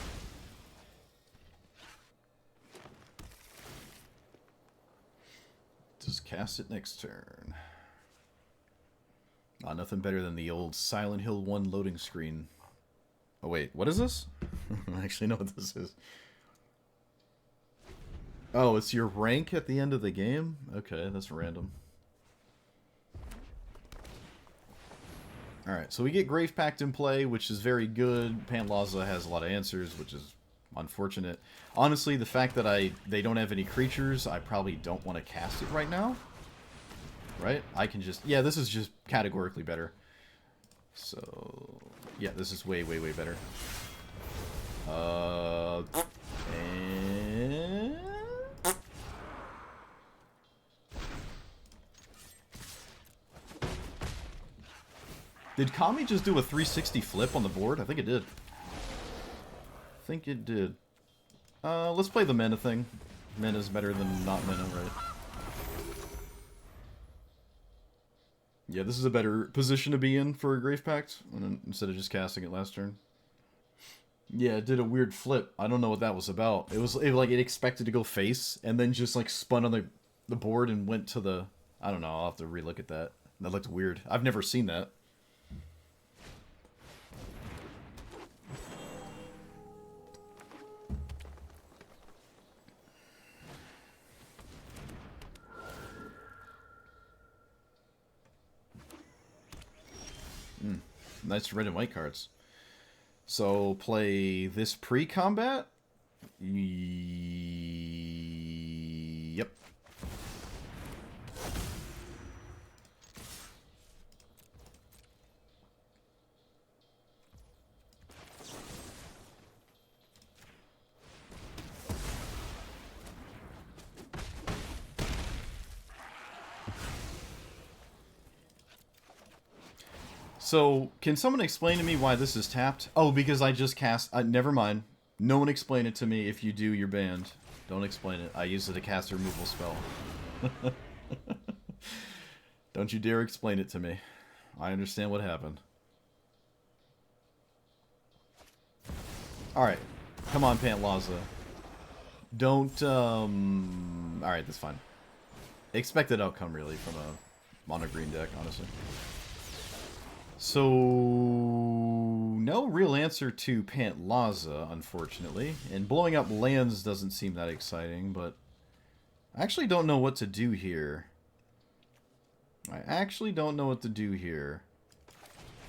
Just cast it next turn. Nothing better than the old Silent Hill 1 loading screen. Oh wait, what is this? I actually know what this is. Oh, it's your rank at the end of the game? Okay, that's random. Alright, so we get Grave Pact in play, which is very good. Pantlaza has a lot of answers, which is unfortunate. Honestly, the fact that they don't have any creatures, I probably don't want to cast it right now. Right? I can just... Yeah, this is just categorically better. So... Yeah, this is way, way, way better. And... Did Kami just do a 360 flip on the board? I think it did. I think it did. Let's play the mana thing. Mana's better than not mana, right? Yeah, this is a better position to be in for a Grave Pact instead of just casting it last turn. Yeah, it did a weird flip. I don't know what that was about. It was like it expected to go face and then just like spun on the board and went to the... I don't know, I'll have to relook at that. That looked weird. I've never seen that. Nice red and white cards. So play this pre-combat? Yep. So, can someone explain to me why this is tapped? Oh, because I just cast... never mind. No one explain it to me. If you do, you're banned. Don't explain it. I used it to cast a removal spell. Don't you dare explain it to me. I understand what happened. Alright. Come on, Pantlaza. Don't, Alright, that's fine. expected outcome, really, from a mono green deck, honestly. So, no real answer to Pantlaza, unfortunately. And blowing up lands doesn't seem that exciting, but I actually don't know what to do here.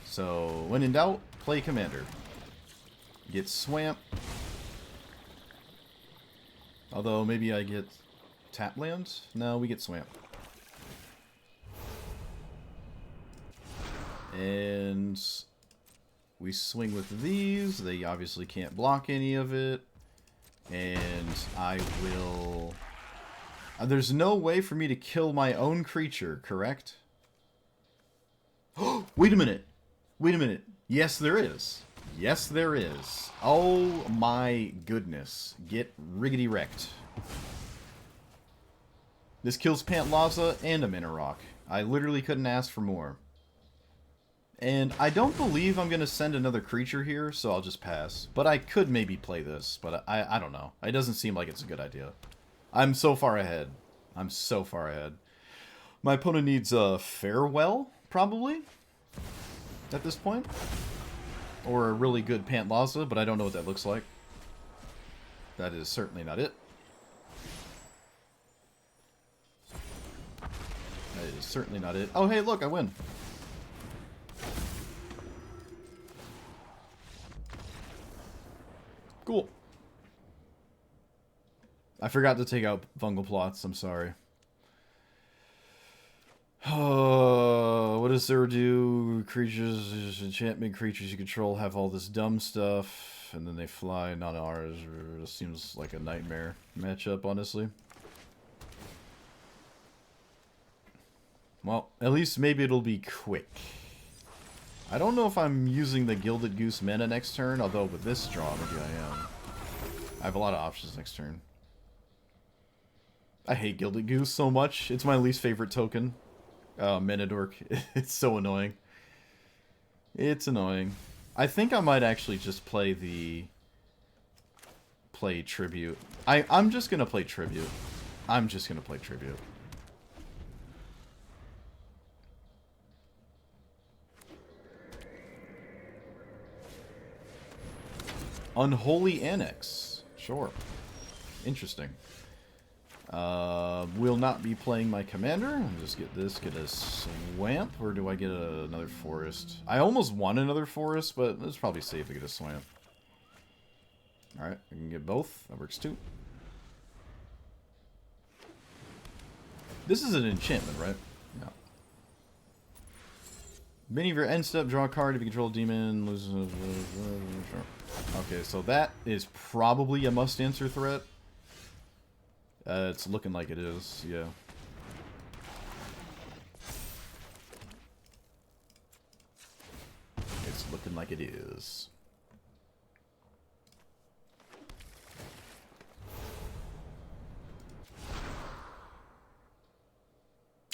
So, when in doubt, play Commander. Get Swamp. Although, maybe I get Tap Land? No, we get Swamp. And we swing with these. They obviously can't block any of it. And I will... there's no way for me to kill my own creature, correct? Wait a minute. Wait a minute. Yes, there is. Yes, there is. Oh my goodness. Get riggedy wrecked. This kills Pantlaza and a Mana Rock. I literally couldn't ask for more. And I don't believe I'm going to send another creature here, so I'll just pass. But I could maybe play this, but I don't know. It doesn't seem like it's a good idea. I'm so far ahead. I'm so far ahead. My opponent needs a Farewell, probably, at this point. Or a really good Pantlaza, but I don't know what that looks like. That is certainly not it. That is certainly not it. Oh, hey, look, I win. Cool. I forgot to take out fungal plots. I'm sorry. What does there do? Creatures, enchantment creatures you control have all this dumb stuff, and then they fly, not ours. It seems like a nightmare matchup, honestly. Well, at least maybe it'll be quick. I don't know if I'm using the Gilded Goose mana next turn, although with this draw, maybe I am. I have a lot of options next turn. I hate Gilded Goose so much. It's my least favorite token. Mana Dork. It's so annoying. It's annoying. I think I might actually just play the... Tribute. I'm just gonna play Tribute. I'm just gonna play Tribute. Unholy Annex. Sure. Interesting. Will not be playing my commander. I'll just get this, get a swamp, or do I get another forest? I almost want another forest, but it's probably safe to get a swamp. Alright, I can get both. That works too. This is an enchantment, right? No. Many of your end step, draw a card. If you control a demon, lose... Sure. Okay, so that is probably a must-answer threat. It's looking like it is, yeah. It's looking like it is.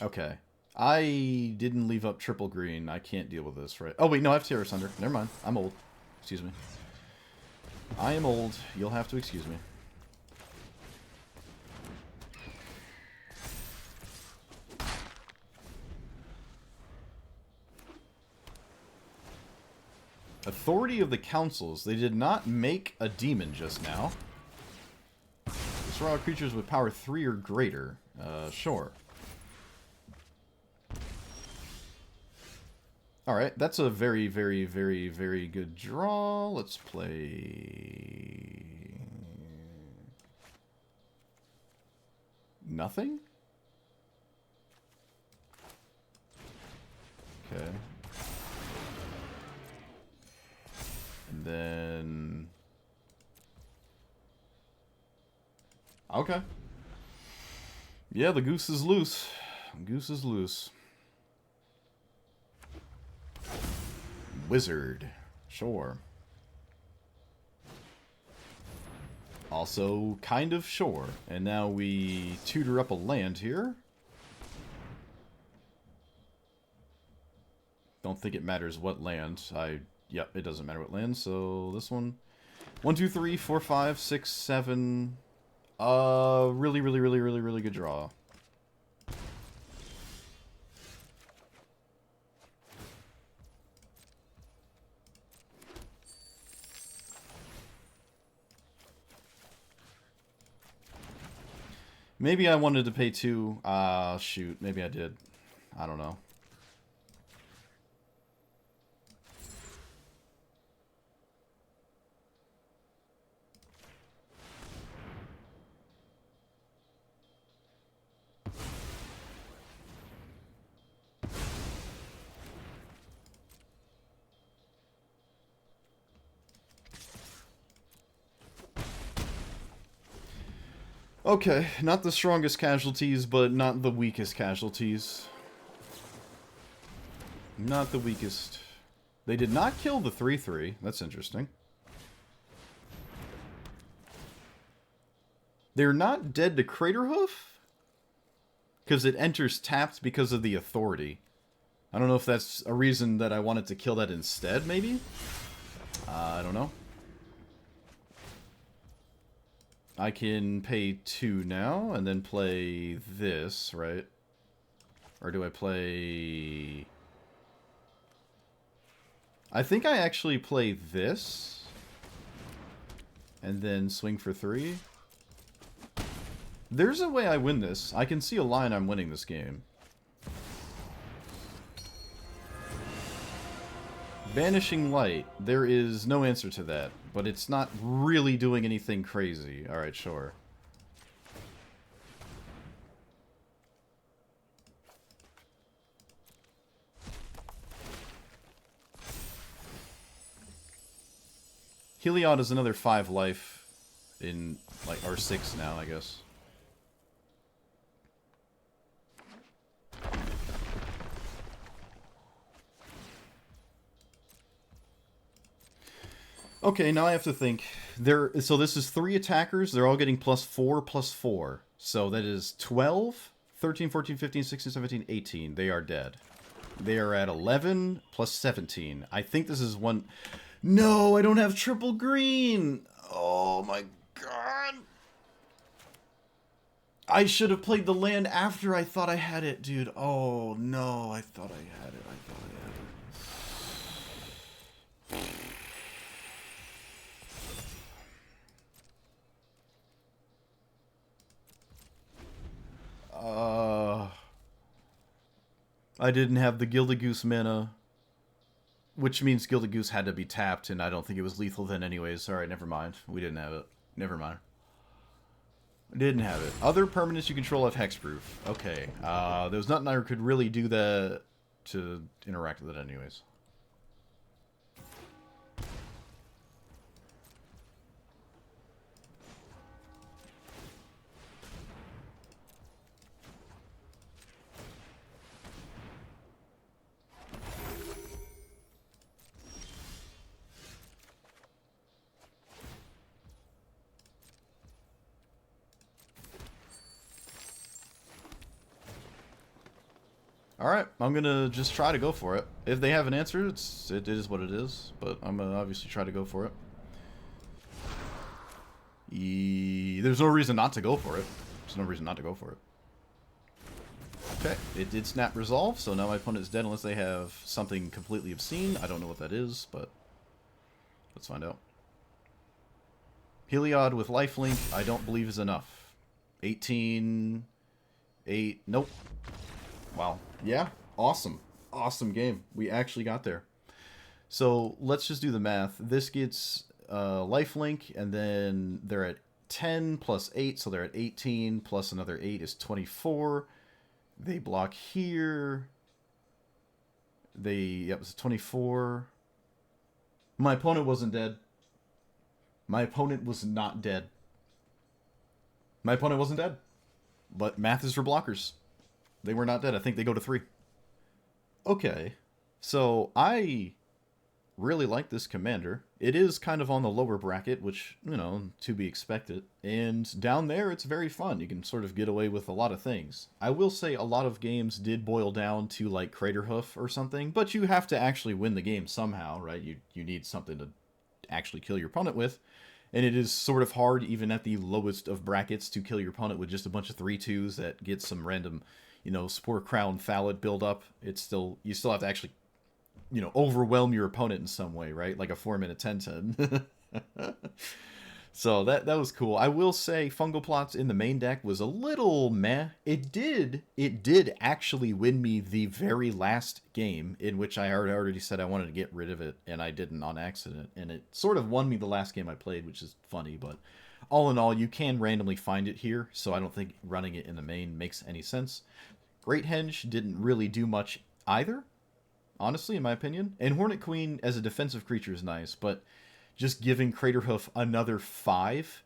Okay. I didn't leave up triple green. I can't deal with this, right? Oh, wait, no, I have Terror Sunder. Never mind. I'm old. Excuse me. I am old. You'll have to excuse me. Authority of the Councils. They did not make a demon just now. Destroy all creatures with power 3 or greater. Sure. Alright, that's a very, very, very, very good draw. Let's play... Nothing? Okay. And then... Okay. Yeah, the goose is loose. Goose is loose. Wizard. Sure. Also, kind of sure. And now we tutor up a land here. Don't think it matters what land. Yep, it doesn't matter what land. So this one. 1, 2, 3, 4, 5, 6, 7. Really, really, really, really, really good draw. Maybe I wanted to pay 2. Shoot. Maybe I did. I don't know. Okay, not the strongest casualties, but not the weakest casualties. Not the weakest. They did not kill the 3-3. That's interesting. They're not dead to Craterhoof? Because it enters tapped because of the authority. I don't know if that's a reason that I wanted to kill that instead, maybe? I don't know. I can pay 2 now, and then play this, right? Or do I play... I think I actually play this. And then swing for 3. There's a way I win this. I can see a line I'm winning this game. Banishing Light. There is no answer to that. But it's not really doing anything crazy. Alright, sure. Heliod is another 5 life in, like, or 6 now, I guess. Okay, now I have to think. So this is 3 attackers. They're all getting +4/+4. So that is 12, 13, 14, 15, 16, 17, 18. They are dead. They are at 11 +17. I think this is one... No, I don't have triple green! Oh my god! I should have played the land after I thought I had it, dude. Oh no, I thought I had it. I didn't have the Gilded Goose mana. Which means Gilded Goose had to be tapped, and I don't think it was lethal then anyways. Alright, never mind. We didn't have it. Never mind. Didn't have it. Other permanents you control have hexproof. Okay. There was nothing I could really do that to interact with it anyways. Alright, I'm gonna just try to go for it. If they have an answer, it is what it is, but I'm gonna obviously try to go for it. There's no reason not to go for it. There's no reason not to go for it. Okay, it did snap resolve, so now my opponent's dead unless they have something completely obscene. I don't know what that is, but let's find out. Heliod with lifelink, I don't believe is enough. 18... 8... Nope. Wow. Yeah, awesome. Awesome game. We actually got there. So let's just do the math. This gets lifelink, and then they're at 10 plus 8, so they're at 18, plus another 8 is 24. They block here. Yep, it's 24. My opponent wasn't dead. My opponent was not dead. My opponent wasn't dead. But math is for blockers. They were not dead. I think they go to 3. Okay. So, I really like this commander. It is kind of on the lower bracket, which, you know, to be expected. And down there, it's very fun. You can sort of get away with a lot of things. I will say a lot of games did boil down to, like, Craterhoof or something, but you have to actually win the game somehow, right? You need something to actually kill your opponent with. And it is sort of hard, even at the lowest of brackets, to kill your opponent with just a bunch of 3/2s that get some random... you know, Spore Crown Thallid build up. It's still, you still have to actually, you know, overwhelm your opponent in some way, right? Like a 4-minute 10/10. So that was cool. I will say Fungal Plots in the main deck was a little meh. It did actually win me the very last game, in which I already said I wanted to get rid of it, and I didn't on accident. And it sort of won me the last game I played, which is funny, but all in all, you can randomly find it here, so I don't think running it in the main makes any sense. Great Henge didn't really do much either, honestly, in my opinion. And Hornet Queen as a defensive creature is nice, but just giving Craterhoof another 5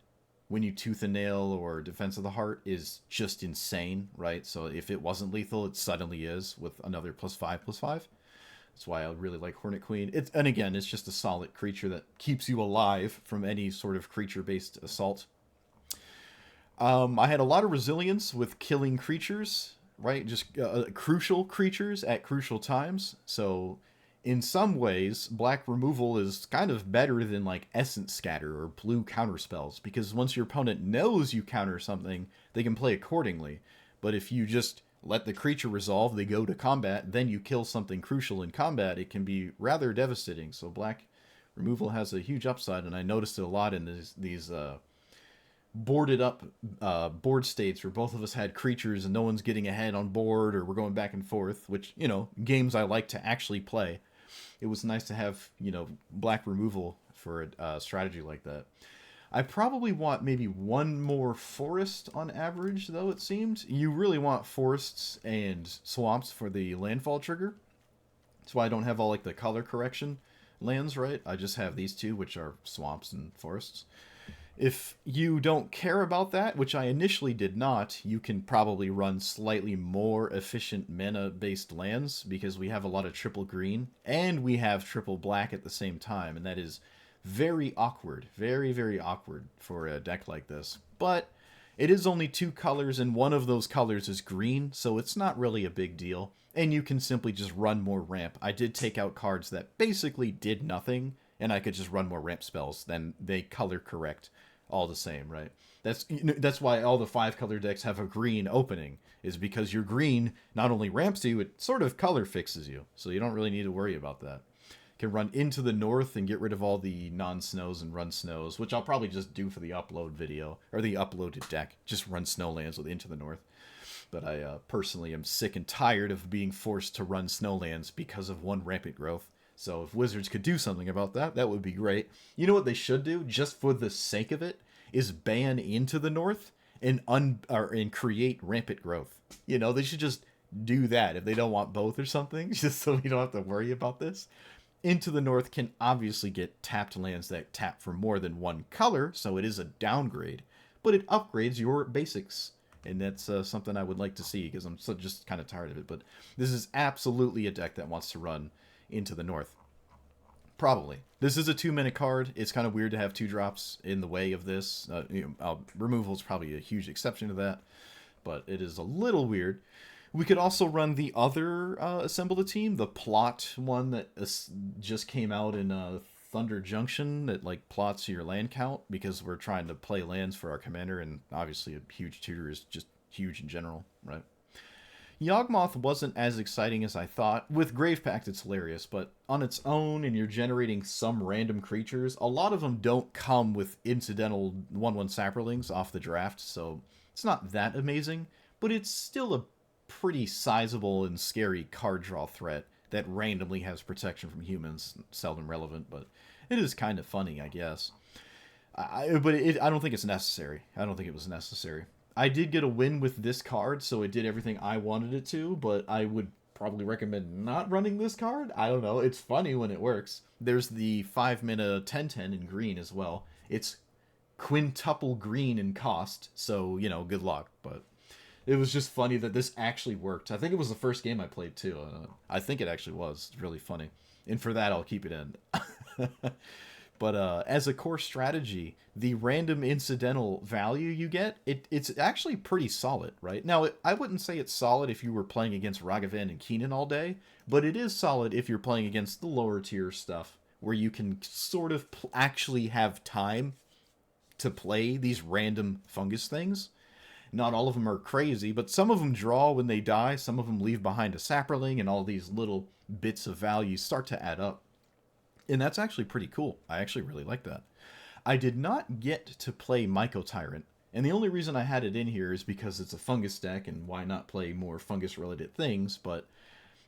when you Tooth and Nail or Defense of the Heart is just insane, right? So if it wasn't lethal, it suddenly is with another +5/+5. That's why I really like Hornet Queen. And again, it's just a solid creature that keeps you alive from any sort of creature-based assault. I had a lot of resilience with killing creatures, right? Just crucial creatures at crucial times. So in some ways, black removal is kind of better than like Essence Scatter or blue counter spells, because once your opponent knows you counter something, they can play accordingly. But if you just let the creature resolve, they go to combat, then you kill something crucial in combat, it can be rather devastating. So black removal has a huge upside, and I noticed it a lot in these boarded up board states where both of us had creatures and no one's getting ahead on board, or we're going back and forth, which, games I like to actually play. It was nice to have, black removal for a strategy like that. I probably want maybe one more forest on average, though, it seemed. You really want forests and swamps for the landfall trigger. That's why I don't have all, like, the color correction lands, right? I just have these two, which are swamps and forests. If you don't care about that, which I initially did not, you can probably run slightly more efficient mana-based lands, because we have a lot of triple green, and we have triple black at the same time, and that is very awkward. Very, very awkward for a deck like this. But it is only 2 colors, and one of those colors is green, so it's not really a big deal. And you can simply just run more ramp. I did take out cards that basically did nothing, and I could just run more ramp spells. Then they color correct all the same, right? That's why all the 5-color decks have a green opening, is because your green not only ramps you, it sort of color fixes you. So you don't really need to worry about that. Can run into the north and get rid of all the non-snows and run snows, which I'll probably just do for the upload video, or the uploaded deck. Just run snowlands with Into the North. But I personally am sick and tired of being forced to run snowlands because of one rampant growth. So if Wizards could do something about that, that would be great. You know what they should do, just for the sake of it, is ban Into the North and create rampant growth. They should just do that if they don't want both or something, just so we don't have to worry about this. Into the North can obviously get tapped lands that tap for more than one color, so it is a downgrade, but it upgrades your basics. And that's something I would like to see, because I'm just kind of tired of it. But this is absolutely a deck that wants to run Into the North. Probably. This is a 2-minute card. It's kind of weird to have 2 drops in the way of this. Removal is probably a huge exception to that, but it is a little weird. We could also run the other Assemble the Team, the plot one that just came out in Thunder Junction, that like plots your land count, because we're trying to play lands for our commander, and obviously a huge tutor is just huge in general, right? Yawgmoth wasn't as exciting as I thought. With Grave Pact, it's hilarious, but on its own, and you're generating some random creatures, a lot of them don't come with incidental 1/1 Saprolings off the draft, so it's not that amazing, but it's still a pretty sizable and scary card draw threat that randomly has protection from humans. Seldom relevant, but it is kind of funny, I guess. I don't think it's necessary. I don't think it was necessary. I did get a win with this card, so it did everything I wanted it to, but I would probably recommend not running this card. I don't know. It's funny when it works. There's the 5-mana 10/10 in green as well. It's quintuple green in cost, so, good luck, but it was just funny that this actually worked. I think it was the first game I played, too. I think it actually was. It's really funny. And for that, I'll keep it in. But as a core strategy, the random incidental value you get, it's actually pretty solid, right? Now, I wouldn't say it's solid if you were playing against Ragavan and Keenan all day, but it is solid if you're playing against the lower tier stuff, where you can sort of actually have time to play these random fungus things. Not all of them are crazy, but some of them draw when they die, some of them leave behind a Saproling, and all these little bits of value start to add up. And that's actually pretty cool. I actually really like that. I did not get to play Myco Tyrant, and the only reason I had it in here is because it's a fungus deck, and why not play more fungus-related things, but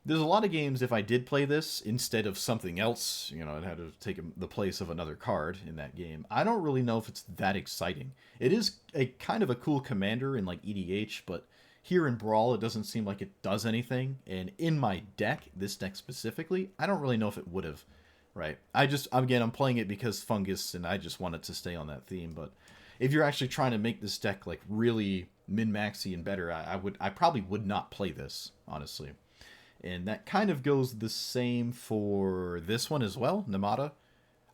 there's a lot of games, if I did play this instead of something else, you know, it had to take the place of another card in that game. I don't really know if it's that exciting. It is a kind of a cool commander in like EDH, but here in Brawl, it doesn't seem like it does anything. And in my deck, this deck specifically, I don't really know if it would have, right? Again, I'm playing it because fungus, and I just want it to stay on that theme. But if you're actually trying to make this deck like really min-maxy and better, I probably would not play this, honestly. And that kind of goes the same for this one as well, Namada.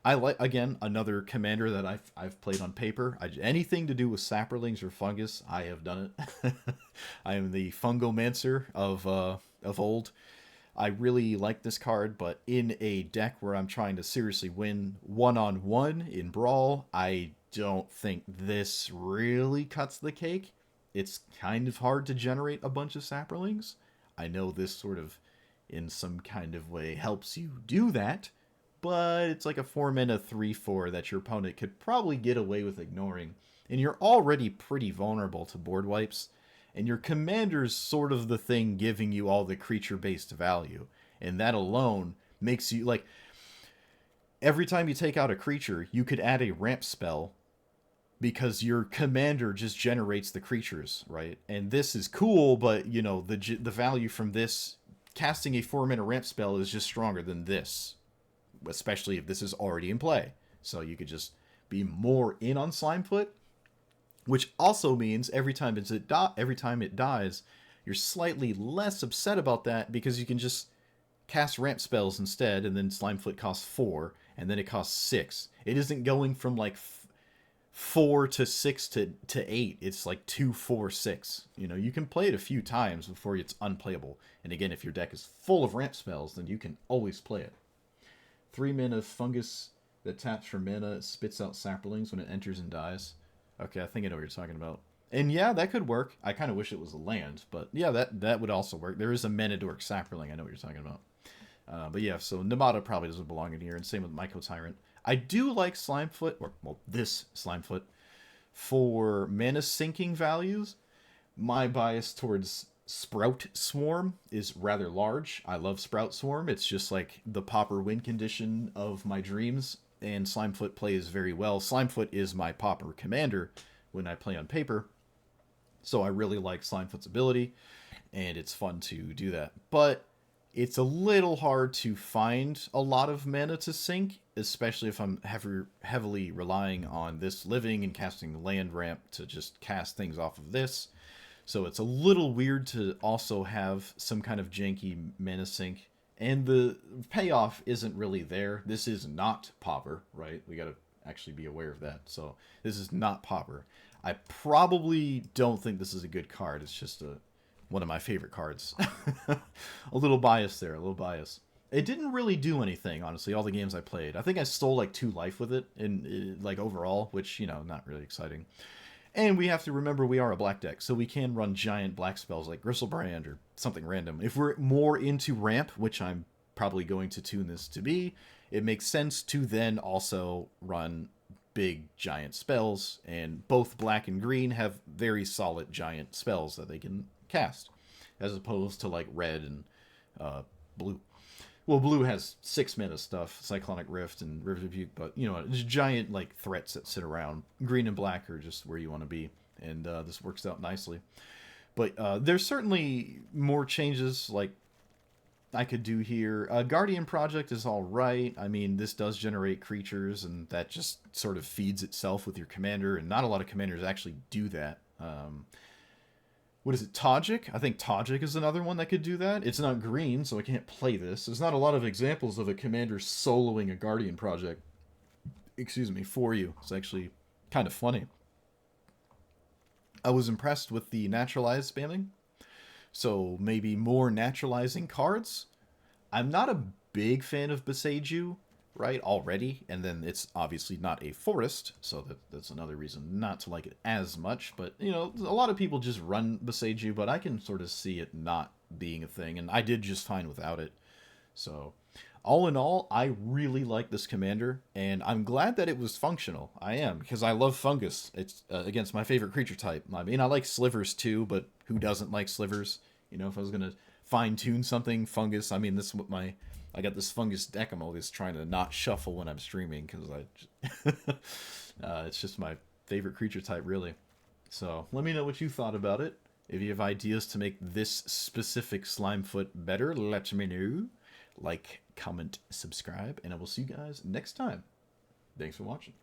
I like, again, another commander that I've played on paper. Anything to do with saprolings or fungus, I have done it. I am the fungomancer of old. I really like this card, but in a deck where I'm trying to seriously win one-on-one in Brawl, I don't think this really cuts the cake. It's kind of hard to generate a bunch of saprolings. I know this sort of, in some kind of way, helps you do that, but it's like a 4-mana 3/4 that your opponent could probably get away with ignoring, and you're already pretty vulnerable to board wipes, and your commander's sort of the thing giving you all the creature-based value, and that alone makes you, like, every time you take out a creature, you could add a ramp spell because your commander just generates the creatures, right? And this is cool, but, you know, the value from this, casting a 4-mana ramp spell is just stronger than this, especially if this is already in play. So you could just be more in on Slimefoot, which also means every time it dies, you're slightly less upset about that because you can just cast ramp spells instead, and then Slimefoot costs 4, and then it costs 6. It isn't going from like 4 to 6 to 8. It's like 2, 4, 6. You know, you can play it a few times before it's unplayable. And again, if your deck is full of ramp spells, then you can always play it. 3-mana fungus that taps for mana, spits out saplings when it enters and dies. Okay, I think I know what you're talking about. And yeah, that could work. I kind of wish it was a land, but yeah, that would also work. There is a mana dork sapling. I know what you're talking about. But yeah, so Namada probably doesn't belong in here, and same with Myco Tyrant. I do like Slimefoot, or, well, this Slimefoot, for mana sinking values. My bias towards Sprout Swarm is rather large. I love Sprout Swarm. It's just like the Pauper win condition of my dreams, and Slimefoot plays very well. Slimefoot is my Pauper commander when I play on paper, so I really like Slimefoot's ability, and it's fun to do that. But it's a little hard to find a lot of mana to sink, especially if I'm heavily relying on this living and casting the land ramp to just cast things off of this. So it's a little weird to also have some kind of janky mana sink. And the payoff isn't really there. This is not Pauper, right? We gotta actually be aware of that. So this is not Pauper. I probably don't think this is a good card. It's just one of my favorite cards. A little bias there, a little bias. It didn't really do anything, honestly, all the games I played. I think I stole like 2 life with it, in like overall, which, you know, not really exciting. And we have to remember we are a black deck, so we can run giant black spells like Gristlebrand or something random. If we're more into ramp, which I'm probably going to tune this to be, it makes sense to then also run big giant spells, and both black and green have very solid giant spells that they can cast, as opposed to like red and blue. Well, blue has 6 mana stuff, Cyclonic Rift and River Rebuke, but, you know, there's giant, like, threats that sit around. Green and black are just where you want to be, and this works out nicely. But there's certainly more changes, like, I could do here. Guardian Project is alright. I mean, this does generate creatures, and that just sort of feeds itself with your commander, and not a lot of commanders actually do that. What is it, Tajik? I think Tajik is another one that could do that. It's not green, so I can't play this. There's not a lot of examples of a commander soloing a Guardian Project, for you. It's actually kind of funny. I was impressed with the naturalized spamming, so maybe more naturalizing cards. I'm not a big fan of Beseiju, right, already, and then it's obviously not a forest, so that's another reason not to like it as much. But, you know, a lot of people just run Beseiju, but I can sort of see it not being a thing, and I did just fine without it. So all in all, I really like this commander, and I'm glad that it was functional. I am, because I love fungus. It's against my favorite creature type. I mean, I like slivers too, but who doesn't like slivers? You know, if I was gonna fine tune something, fungus. I mean, this is what I got this fungus deck. I'm always trying to not shuffle when I'm streaming because it's just my favorite creature type, really. So let me know what you thought about it. If you have ideas to make this specific Slimefoot better, let me know. Like, comment, subscribe, and I will see you guys next time. Thanks for watching.